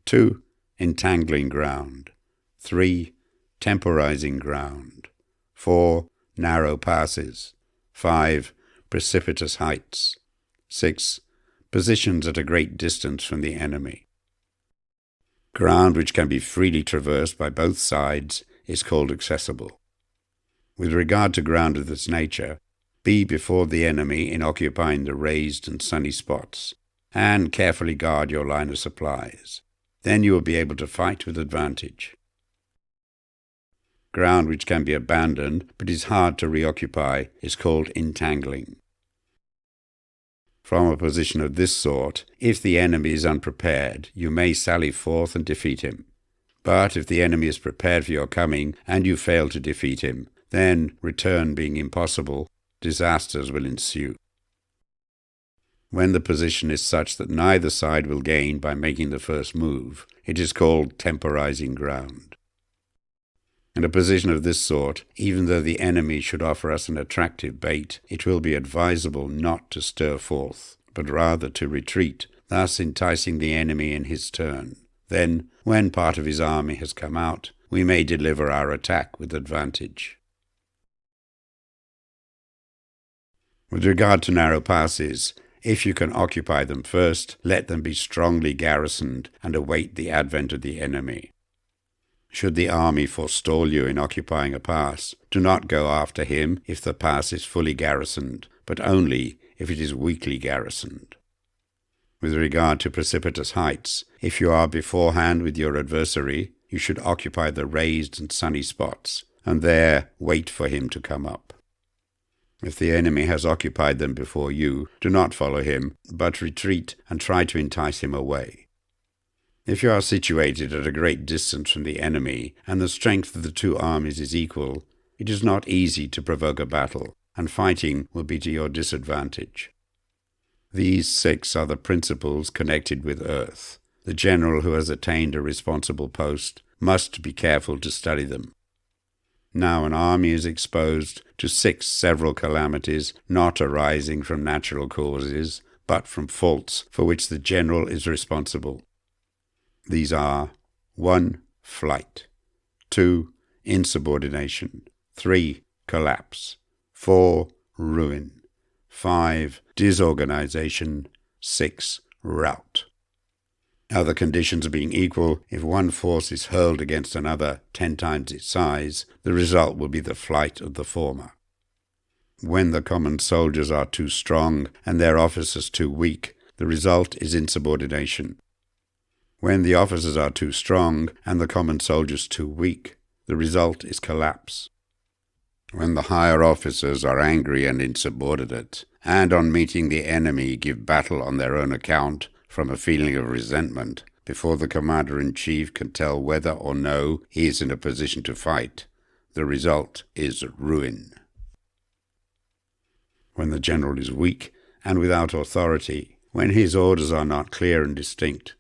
Speaker 1: 2. Entangling ground. 3. Temporizing ground. 4. Narrow passes. 5. Precipitous heights. 6. Positions at a great distance from the enemy. Ground which can be freely traversed by both sides is called accessible. With regard to ground of this nature, be before the enemy in occupying the raised and sunny spots, and carefully guard your line of supplies. Then you will be able to fight with advantage. Ground which can be abandoned but is hard to reoccupy is called entangling. From a position of this sort, if the enemy is unprepared, you may sally forth and defeat him. But if the enemy is prepared for your coming, and you fail to defeat him, then, return being impossible, disasters will ensue. When the position is such that neither side will gain by making the first move, it is called temporizing ground. In a position of this sort, even though the enemy should offer us an attractive bait, it will be advisable not to stir forth, but rather to retreat, thus enticing the enemy in his turn. Then, when part of his army has come out, we may deliver our attack with advantage. With regard to narrow passes, if you can occupy them first, let them be strongly garrisoned and await the advent of the enemy. Should the army forestall you in occupying a pass, do not go after him if the pass is fully garrisoned, but only if it is weakly garrisoned. With regard to precipitous heights, if you are beforehand with your adversary, you should occupy the raised and sunny spots, and there wait for him to come up. If the enemy has occupied them before you, do not follow him, but retreat and try to entice him away. If you are situated at a great distance from the enemy, and the strength of the 2 armies is equal, it is not easy to provoke a battle, and fighting will be to your disadvantage. These 6 are the principles connected with earth. The general who has attained a responsible post must be careful to study them. Now an army is exposed to 6 several calamities not arising from natural causes, but from faults for which the general is responsible. These are: 1. Flight. 2. Insubordination. 3. Collapse. 4. Ruin. 5. Disorganization. 6. Rout. Other conditions being equal, if one force is hurled against another 10 times its size, the result will be the flight of the former. When the common soldiers are too strong and their officers too weak, the result is insubordination. When the officers are too strong and the common soldiers too weak, the result is collapse. When the higher officers are angry and insubordinate, and on meeting the enemy give battle on their own account from a feeling of resentment, before the commander-in-chief can tell whether or no he is in a position to fight, the result is ruin. When the general is weak and without authority, when his orders are not clear and distinct,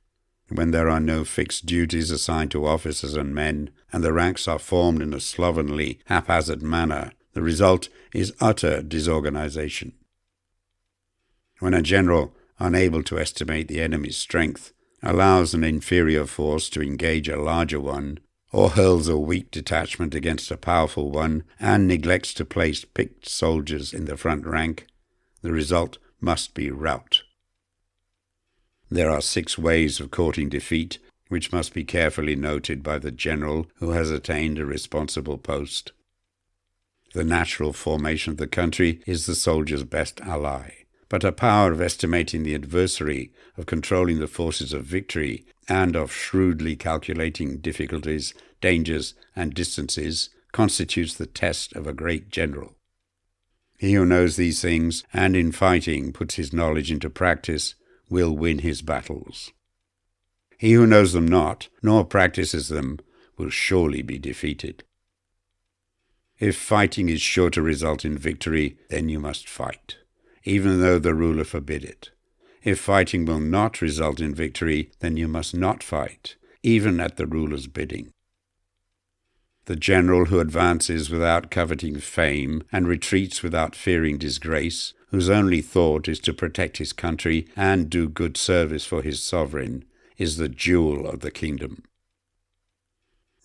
Speaker 1: when there are no fixed duties assigned to officers and men, and the ranks are formed in a slovenly, haphazard manner, the result is utter disorganization. When a general, unable to estimate the enemy's strength, allows an inferior force to engage a larger one, or hurls a weak detachment against a powerful one, and neglects to place picked soldiers in the front rank, the result must be rout. There are 6 ways of courting defeat, which must be carefully noted by the general who has attained a responsible post. The natural formation of the country is the soldier's best ally, but a power of estimating the adversary, of controlling the forces of victory, and of shrewdly calculating difficulties, dangers, and distances constitutes the test of a great general. He who knows these things, and in fighting puts his knowledge into practice, will win his battles. He who knows them not, nor practices them, will surely be defeated. If fighting is sure to result in victory, then you must fight, even though the ruler forbid it. If fighting will not result in victory, then you must not fight, even at the ruler's bidding. the general who advances without coveting fame and retreats without fearing disgrace, whose only thought is to protect his country and do good service for his sovereign, is the jewel of the kingdom.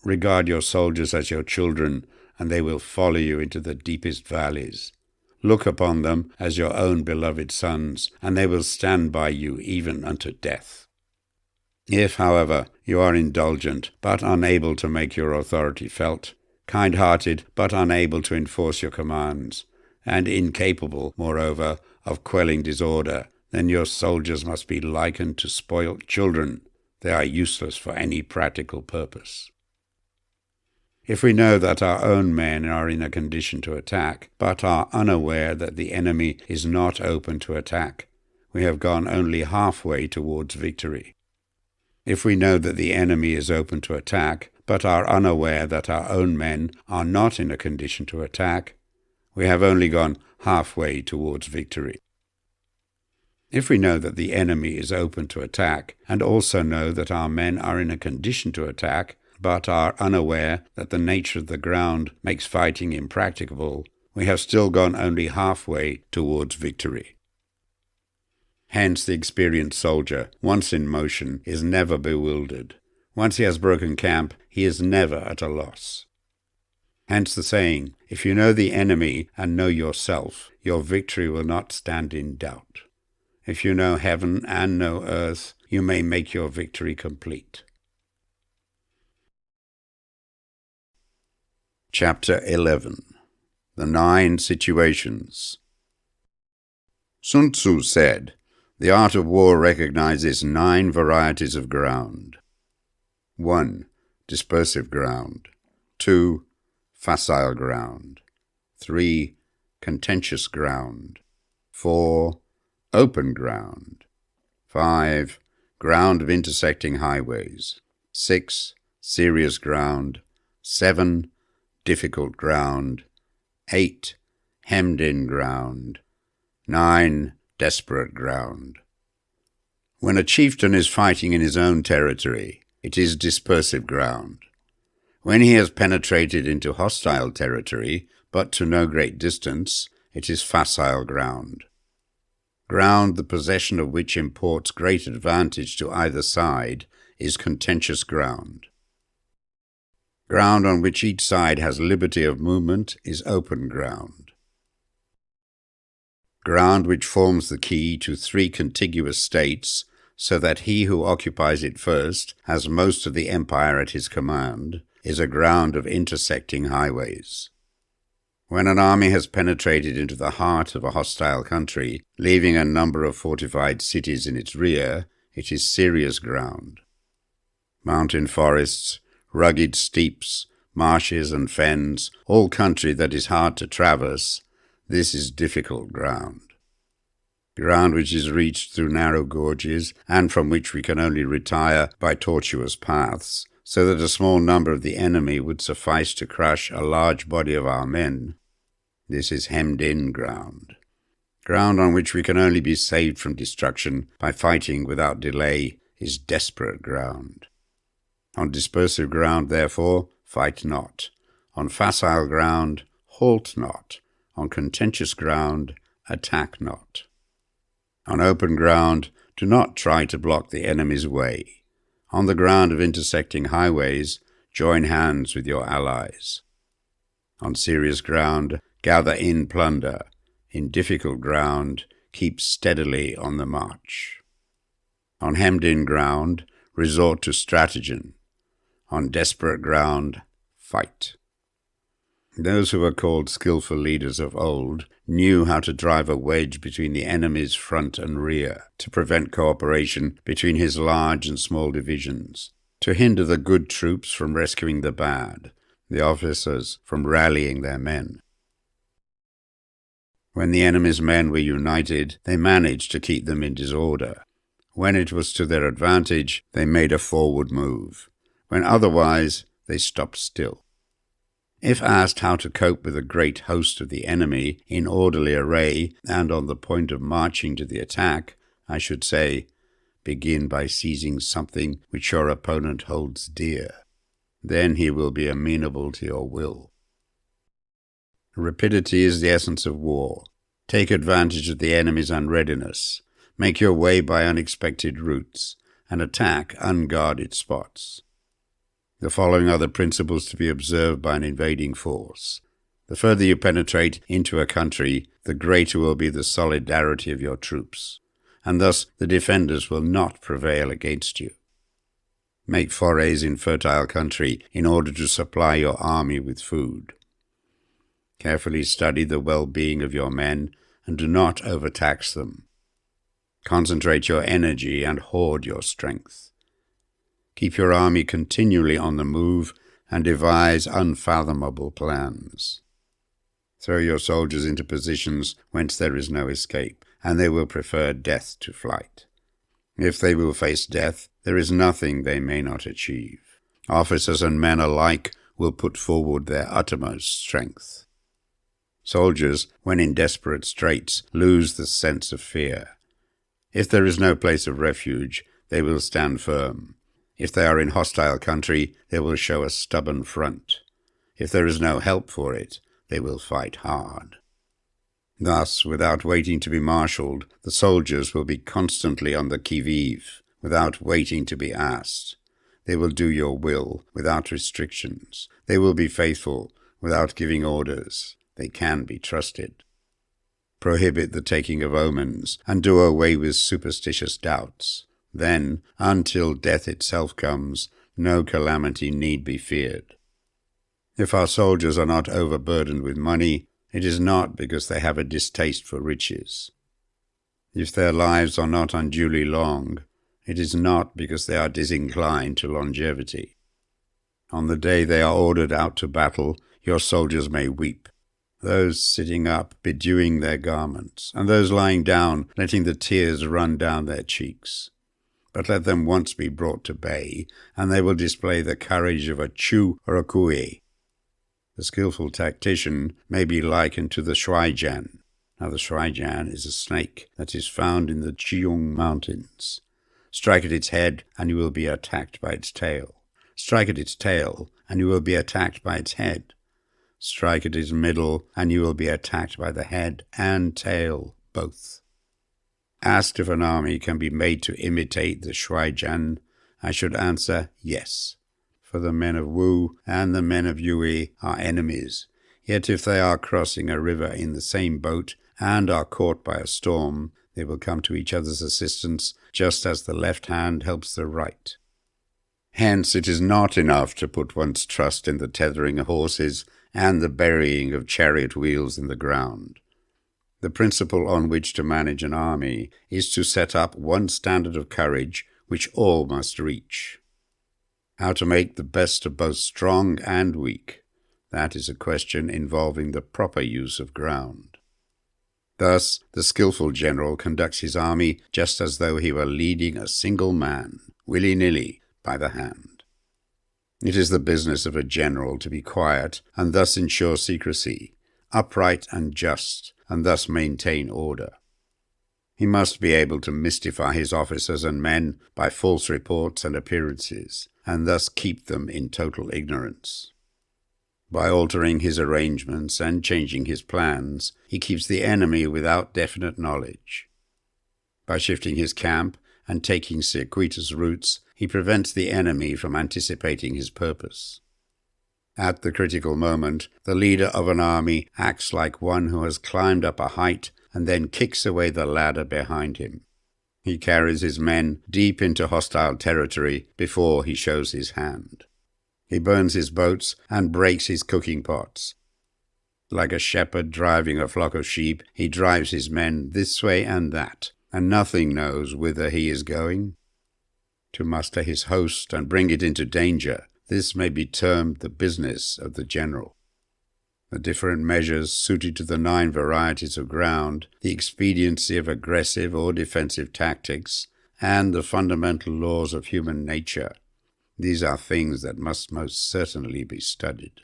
Speaker 1: Regard your soldiers as your children, and they will follow you into the deepest valleys. Look upon them as your own beloved sons, and they will stand by you even unto death. If, however, you are indulgent, but unable to make your authority felt, kind-hearted, but unable to enforce your commands, and incapable, moreover, of quelling disorder, then your soldiers must be likened to spoilt children. They are useless for any practical purpose. If we know that our own men are in a condition to attack, but are unaware that the enemy is not open to attack, we have gone only halfway towards victory. If we know that the enemy is open to attack, but are unaware that our own men are not in a condition to attack, we have only gone halfway towards victory. If we know that the enemy is open to attack, and also know that our men are in a condition to attack, but are unaware that the nature of the ground makes fighting impracticable, we have still gone only halfway towards victory. Hence the experienced soldier, once in motion, is never bewildered. Once he has broken camp, he is never at a loss. Hence the saying, if you know the enemy and know yourself, your victory will not stand in doubt. If you know heaven and know earth, you may make your victory complete. Chapter 11. The 9 Situations. Sun Tzu said, the art of war recognizes 9 varieties of ground. 1. Dispersive ground. 2. Facile ground. 3. Contentious ground. 4. Open ground. 5. Ground of intersecting highways. 6. Serious ground. 7. Difficult ground. 8. Hemmed-in ground. 9. Desperate ground. When a chieftain is fighting in his own territory, it is dispersive ground. When he has penetrated into hostile territory, but to no great distance, it is facile ground. Ground the possession of which imports great advantage to either side is contentious ground. Ground on which each side has liberty of movement is open ground. Ground which forms the key to 3 contiguous states, so that he who occupies it first has most of the empire at his command, is a ground of intersecting highways. When an army has penetrated into the heart of a hostile country, leaving a number of fortified cities in its rear, it is serious ground. Mountain forests, rugged steeps, marshes and fens, all country that is hard to traverse, this is difficult ground. Ground which is reached through narrow gorges, and from which we can only retire by tortuous paths, so that a small number of the enemy would suffice to crush a large body of our men. This is hemmed-in ground. Ground on which we can only be saved from destruction by fighting without delay is desperate ground. On dispersive ground, therefore, fight not. On facile ground, halt not. On contentious ground, attack not. On open ground, do not try to block the enemy's way. On the ground of intersecting highways, join hands with your allies. On serious ground, gather in plunder. In difficult ground, keep steadily on the march. On hemmed-in ground, resort to stratagem. On desperate ground, fight. Those who were called skillful leaders of old knew how to drive a wedge between the enemy's front and rear, to prevent cooperation between his large and small divisions, to hinder the good troops from rescuing the bad, the officers from rallying their men. When the enemy's men were united, they managed to keep them in disorder. When it was to their advantage, they made a forward move. When otherwise, they stopped still. If asked how to cope with a great host of the enemy in orderly array and on the point of marching to the attack, I should say, begin by seizing something which your opponent holds dear. Then he will be amenable to your will. Rapidity is the essence of war. Take advantage of the enemy's unreadiness. Make your way by unexpected routes, and attack unguarded spots. The following are the principles to be observed by an invading force. The further you penetrate into a country, the greater will be the solidarity of your troops, and thus the defenders will not prevail against you. Make forays in fertile country in order to supply your army with food. Carefully study the well-being of your men and do not overtax them. Concentrate your energy and hoard your strength. Keep your army continually on the move and devise unfathomable plans. Throw your soldiers into positions whence there is no escape, and they will prefer death to flight. If they will face death, there is nothing they may not achieve. Officers and men alike will put forward their uttermost strength. Soldiers, when in desperate straits, lose the sense of fear. If there is no place of refuge, they will stand firm. If they are in hostile country, they will show a stubborn front. If there is no help for it, they will fight hard. Thus, without waiting to be marshalled, the soldiers will be constantly on the qui-vive, without waiting to be asked. They will do your will without restrictions. They will be faithful without giving orders. They can be trusted. Prohibit the taking of omens, and do away with superstitious doubts. Then, until death itself comes, no calamity need be feared. If our soldiers are not overburdened with money, it is not because they have a distaste for riches. If their lives are not unduly long, it is not because they are disinclined to longevity. On the day they are ordered out to battle, your soldiers may weep, those sitting up bedewing their garments, and those lying down letting the tears run down their cheeks. But let them once be brought to bay, and they will display the courage of a Chu or a Kui. The skillful tactician may be likened to the shuaijian. Now the shuaijian is a snake that is found in the Jiong Mountains. Strike at its head, and you will be attacked by its tail. Strike at its tail, and you will be attacked by its head. Strike at its middle, and you will be attacked by the head and tail, both. Asked if an army can be made to imitate the shuaijian, I should answer yes. For the men of Wu and the men of Yue are enemies. Yet if they are crossing a river in the same boat and are caught by a storm, they will come to each other's assistance, just as the left hand helps the right. Hence it is not enough to put one's trust in the tethering of horses and the burying of chariot wheels in the ground. The principle on which to manage an army is to set up one standard of courage which all must reach. How to make the best of both strong and weak, that is a question involving the proper use of ground. Thus, the skillful general conducts his army just as though he were leading a single man, willy-nilly, by the hand. It is the business of a general to be quiet and thus ensure secrecy, upright and just, and thus maintain order. He must be able to mystify his officers and men by false reports and appearances, and thus keep them in total ignorance. By altering his arrangements and changing his plans, he keeps the enemy without definite knowledge. By shifting his camp and taking circuitous routes, he prevents the enemy from anticipating his purpose. At the critical moment, the leader of an army acts like one who has climbed up a height and then kicks away the ladder behind him. He carries his men deep into hostile territory before he shows his hand. He burns his boats and breaks his cooking pots. Like a shepherd driving a flock of sheep, he drives his men this way and that, and nothing knows whither he is going. To muster his host and bring it into danger, this may be termed the business of the general. The different measures suited to the 9 varieties of ground, the expediency of aggressive or defensive tactics, and the fundamental laws of human nature, these are things that must most certainly be studied.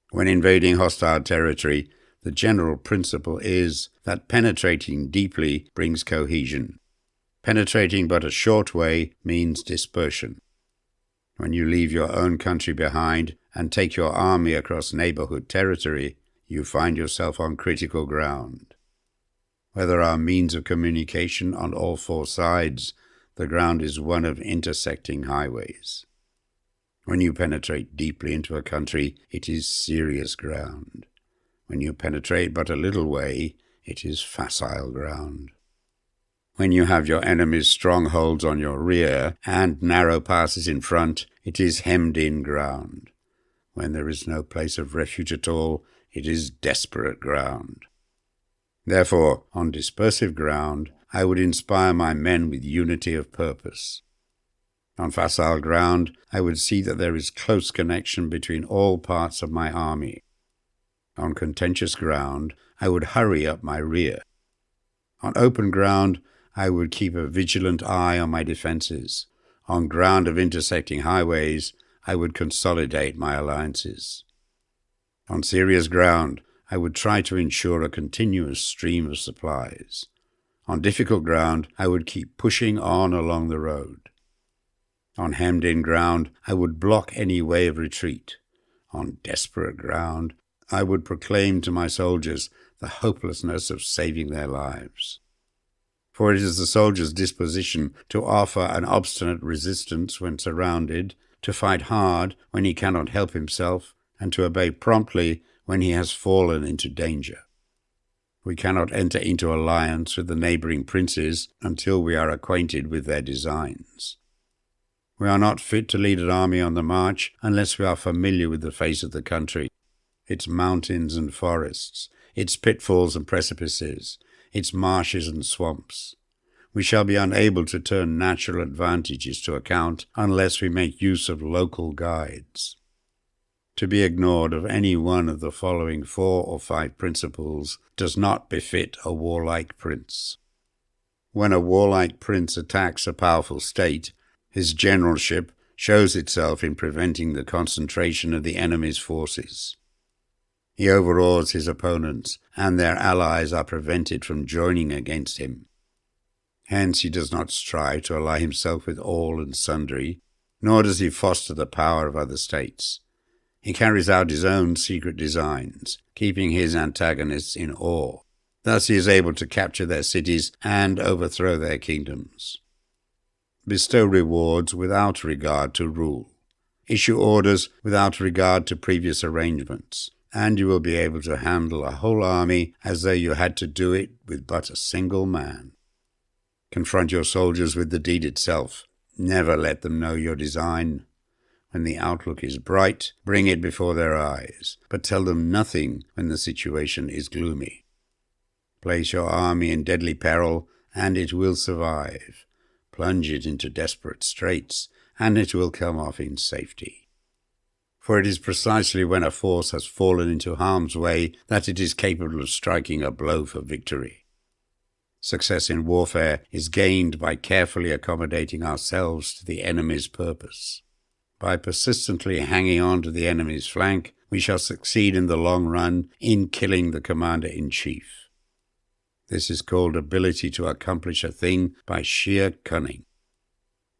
Speaker 1: When invading hostile territory, the general principle is that penetrating deeply brings cohesion. Penetrating but a short way means dispersion. When you leave your own country behind and take your army across neighborhood territory, you find yourself on critical ground. Where there are means of communication on all four sides, the ground is one of intersecting highways. When you penetrate deeply into a country, it is serious ground. When you penetrate but a little way, it is facile ground. When you have your enemy's strongholds on your rear and narrow passes in front, it is hemmed-in ground. When there is no place of refuge at all, it is desperate ground. Therefore, on dispersive ground, I would inspire my men with unity of purpose. On facile ground, I would see that there is close connection between all parts of my army. On contentious ground, I would hurry up my rear. On open ground, I would keep a vigilant eye on my defenses. On ground of intersecting highways, I would consolidate my alliances. On serious ground, I would try to ensure a continuous stream of supplies. On difficult ground, I would keep pushing on along the road. On hemmed-in ground, I would block any way of retreat. On desperate ground, I would proclaim to my soldiers the hopelessness of saving their lives. For it is the soldier's disposition to offer an obstinate resistance when surrounded, to fight hard when he cannot help himself, and to obey promptly when he has fallen into danger. We cannot enter into alliance with the neighboring princes until we are acquainted with their designs. We are not fit to lead an army on the march unless we are familiar with the face of the country, its mountains and forests, its pitfalls and precipices, its marshes and swamps. We shall be unable to turn natural advantages to account unless we make use of local guides. To be ignored of any one of the following 4 or 5 principles does not befit a warlike prince. When a warlike prince attacks a powerful state, his generalship shows itself in preventing the concentration of the enemy's forces. He overawes his opponents, and their allies are prevented from joining against him. Hence he does not strive to ally himself with all and sundry, nor does he foster the power of other states. He carries out his own secret designs, keeping his antagonists in awe. Thus he is able to capture their cities and overthrow their kingdoms. Bestow rewards without regard to rule. Issue orders without regard to previous arrangements, and you will be able to handle a whole army as though you had to do it with but a single man. Confront your soldiers with the deed itself. Never let them know your design. When the outlook is bright, bring it before their eyes, but tell them nothing when the situation is gloomy. Place your army in deadly peril, and it will survive. Plunge it into desperate straits, and it will come off in safety. For it is precisely when a force has fallen into harm's way that it is capable of striking a blow for victory. Success in warfare is gained by carefully accommodating ourselves to the enemy's purpose. By persistently hanging on to the enemy's flank, we shall succeed in the long run in killing the commander-in-chief. This is called ability to accomplish a thing by sheer cunning.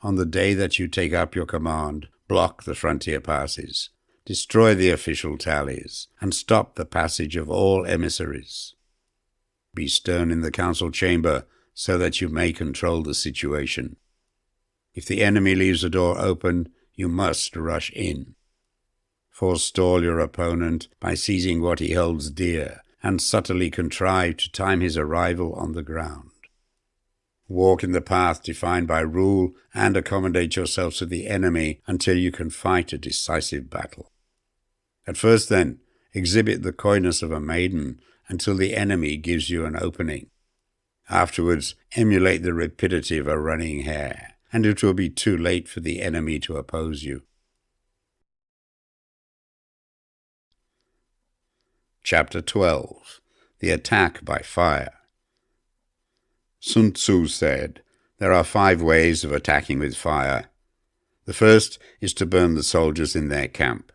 Speaker 1: On the day that you take up your command, block the frontier passes, destroy the official tallies, and stop the passage of all emissaries. Be stern in the council chamber so that you may control the situation. If the enemy leaves the door open, you must rush in. Forestall your opponent by seizing what he holds dear, and subtly contrive to time his arrival on the ground. Walk in the path defined by rule, and accommodate yourself to the enemy until you can fight a decisive battle. At first, then, exhibit the coyness of a maiden until the enemy gives you an opening. Afterwards, emulate the rapidity of a running hare, and it will be too late for the enemy to oppose you. Chapter 12. The Attack by Fire. Sun Tzu said, "There are 5 ways of attacking with fire. The first is to burn the soldiers in their camp.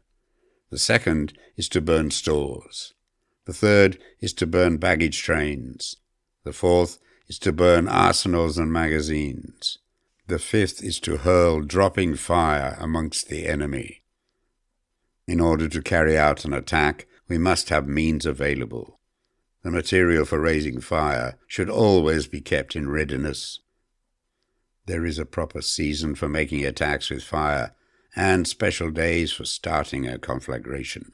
Speaker 1: The second is to burn stores. The third is to burn baggage trains. The fourth is to burn arsenals and magazines. The fifth is to hurl dropping fire amongst the enemy. In order to carry out an attack, we must have means available. The material for raising fire should always be kept in readiness. There is a proper season for making attacks with fire, and special days for starting a conflagration.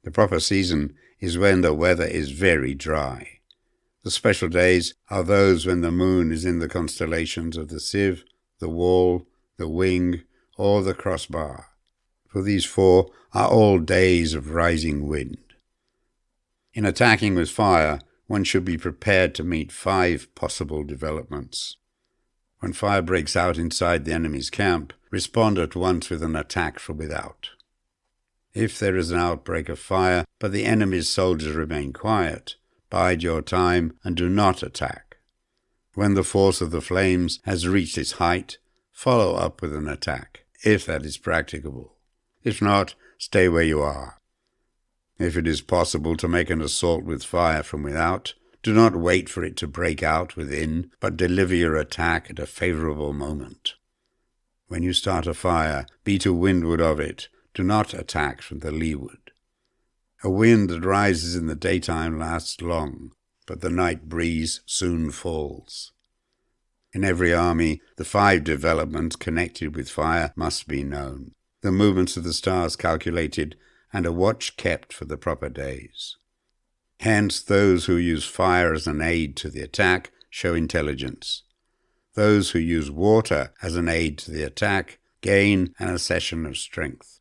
Speaker 1: The proper season is when the weather is very dry. The special days are those when the moon is in the constellations of the sieve, the wall, the wing, or the crossbar. For these four are all days of rising wind. In attacking with fire, one should be prepared to meet 5 possible developments. When fire breaks out inside the enemy's camp, respond at once with an attack from without. If there is an outbreak of fire, but the enemy's soldiers remain quiet, bide your time and do not attack. When the force of the flames has reached its height, follow up with an attack, if that is practicable. If not, stay where you are. If it is possible to make an assault with fire from without, do not wait for it to break out within, but deliver your attack at a favorable moment. When you start a fire, be to windward of it. Do not attack from the leeward. A wind that rises in the daytime lasts long, but the night breeze soon falls. In every army, the 5 developments connected with fire must be known, the movements of the stars calculated, and a watch kept for the proper days. Hence, those who use fire as an aid to the attack show intelligence. Those who use water as an aid to the attack gain an accession of strength.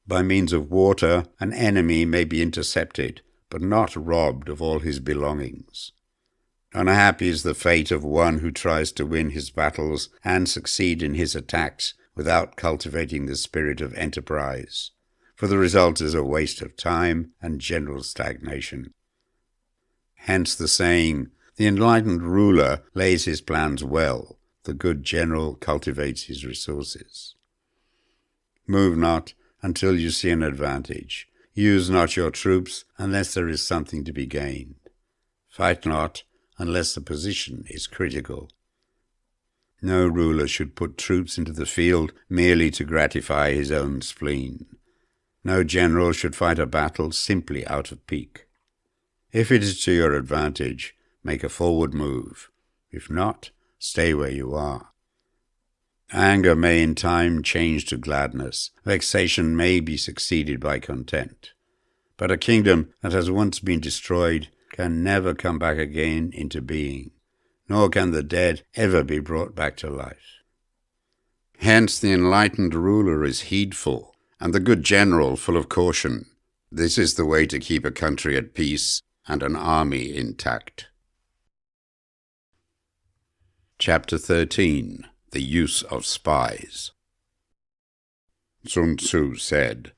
Speaker 1: By means of water, an enemy may be intercepted, but not robbed of all his belongings. Unhappy is the fate of one who tries to win his battles and succeed in his attacks without cultivating the spirit of enterprise, for the result is a waste of time and general stagnation. Hence the saying, the enlightened ruler lays his plans well, the good general cultivates his resources. Move not until you see an advantage. Use not your troops unless there is something to be gained. Fight not unless the position is critical. No ruler should put troops into the field merely to gratify his own spleen. No general should fight a battle simply out of pique. If it is to your advantage, make a forward move. If not, stay where you are. Anger may in time change to gladness. Vexation may be succeeded by content. But a kingdom that has once been destroyed can never come back again into being, nor can the dead ever be brought back to life. Hence the enlightened ruler is heedful, and the good general full of caution. This is the way to keep a country at peace and an army intact. Chapter 13. The Use of Spies. Sun Tzu said,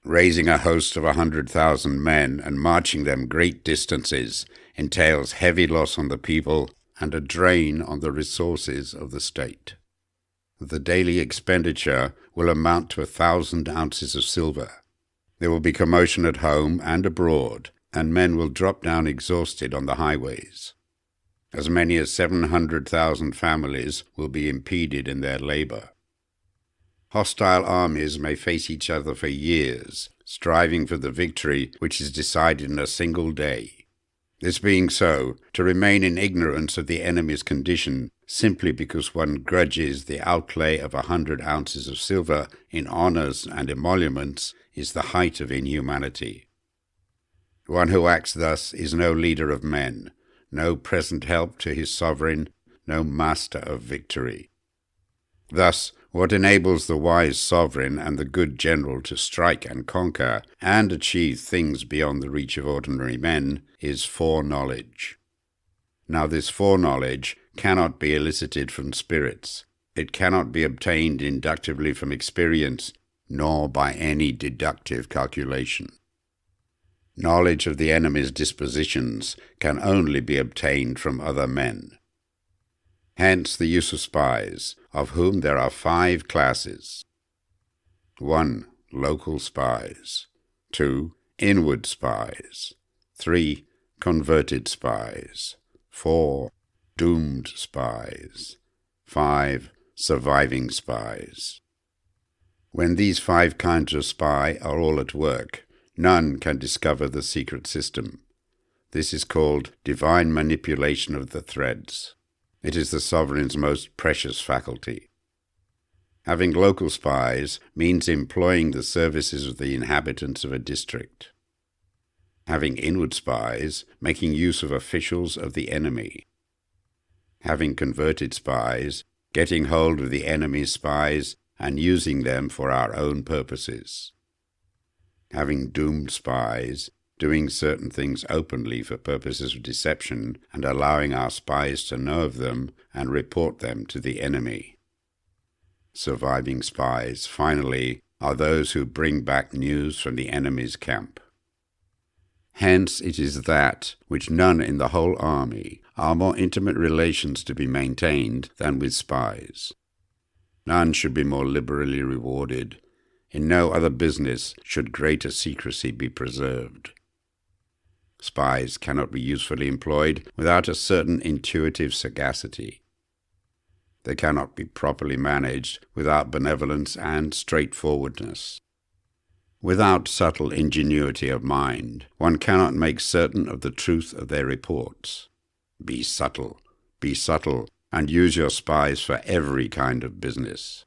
Speaker 1: "Raising a host of 100,000 men and marching them great distances entails heavy loss on the people and a drain on the resources of the state. The daily expenditure will amount to 1,000 ounces of silver. There will be commotion at home and abroad, and men will drop down exhausted on the highways. As many as 700,000 families will be impeded in their labor. Hostile armies may face each other for years, striving for the victory which is decided in a single day. This being so, to remain in ignorance of the enemy's condition simply because one grudges the outlay of 100 ounces of silver in honors and emoluments is the height of inhumanity. One who acts thus is no leader of men, no present help to his sovereign, no master of victory. Thus, what enables the wise sovereign and the good general to strike and conquer and achieve things beyond the reach of ordinary men is foreknowledge. Now this foreknowledge cannot be elicited from spirits. It cannot be obtained inductively from experience, nor by any deductive calculation. Knowledge of the enemy's dispositions can only be obtained from other men. Hence the use of spies, of whom there are 5 classes. 1. Local spies. 2. Inward spies. 3. Converted spies. 4. Doomed spies. 5. Surviving spies. When these 5 kinds of spy are all at work, none can discover the secret system. This is called divine manipulation of the threads. It is the sovereign's most precious faculty. Having local spies means employing the services of the inhabitants of a district. Having inward spies, making use of officials of the enemy. Having converted spies, getting hold of the enemy's spies and using them for our own purposes. Having doomed spies, doing certain things openly for purposes of deception and allowing our spies to know of them and report them to the enemy. Surviving spies, finally, are those who bring back news from the enemy's camp. Hence it is that which none in the whole army are more intimate relations to be maintained than with spies. None should be more liberally rewarded. In no other business should greater secrecy be preserved. Spies cannot be usefully employed without a certain intuitive sagacity. They cannot be properly managed without benevolence and straightforwardness. Without subtle ingenuity of mind, one cannot make certain of the truth of their reports. Be subtle, and use your spies for every kind of business.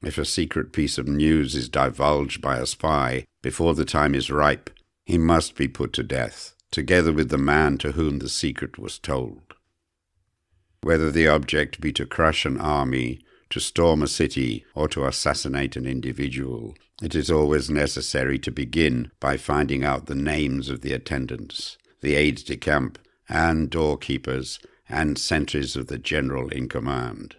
Speaker 1: If a secret piece of news is divulged by a spy before the time is ripe, he must be put to death, together with the man to whom the secret was told. Whether the object be to crush an army, to storm a city, or to assassinate an individual, it is always necessary to begin by finding out the names of the attendants, the aides-de-camp, and doorkeepers, and sentries of the general in command.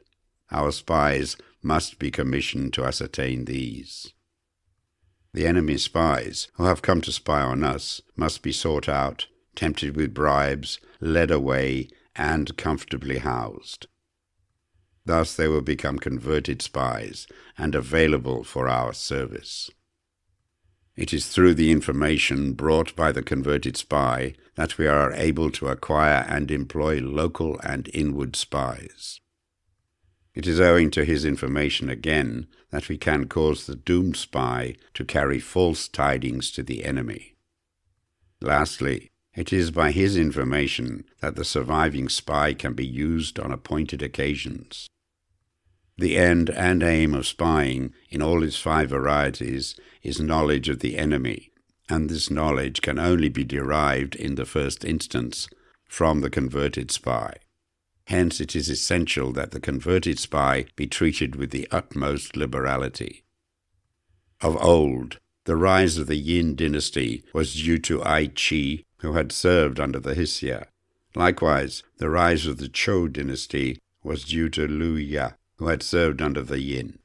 Speaker 1: Our spies must be commissioned to ascertain these. The enemy's spies, who have come to spy on us, must be sought out, tempted with bribes, led away, and comfortably housed. Thus they will become converted spies and available for our service. It is through the information brought by the converted spy that we are able to acquire and employ local and inward spies. It is owing to his information again that we can cause the doomed spy to carry false tidings to the enemy. Lastly, it is by his information that the surviving spy can be used on appointed occasions. The end and aim of spying, in all its 5 varieties, is knowledge of the enemy, and this knowledge can only be derived in the first instance from the converted spy. Hence it is essential that the converted spy be treated with the utmost liberality. Of old, the rise of the Yin dynasty was due to Ai Chi, who had served under the Hsia. Likewise, the rise of the Zhou dynasty was due to Liu Ya, who had served under the Yin.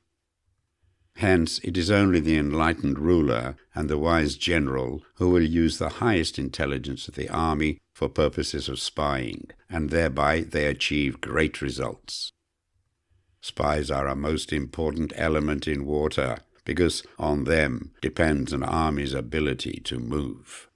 Speaker 1: Hence, it is only the enlightened ruler and the wise general who will use the highest intelligence of the army for purposes of spying, and thereby they achieve great results. Spies are a most important element in warfare, because on them depends an army's ability to move.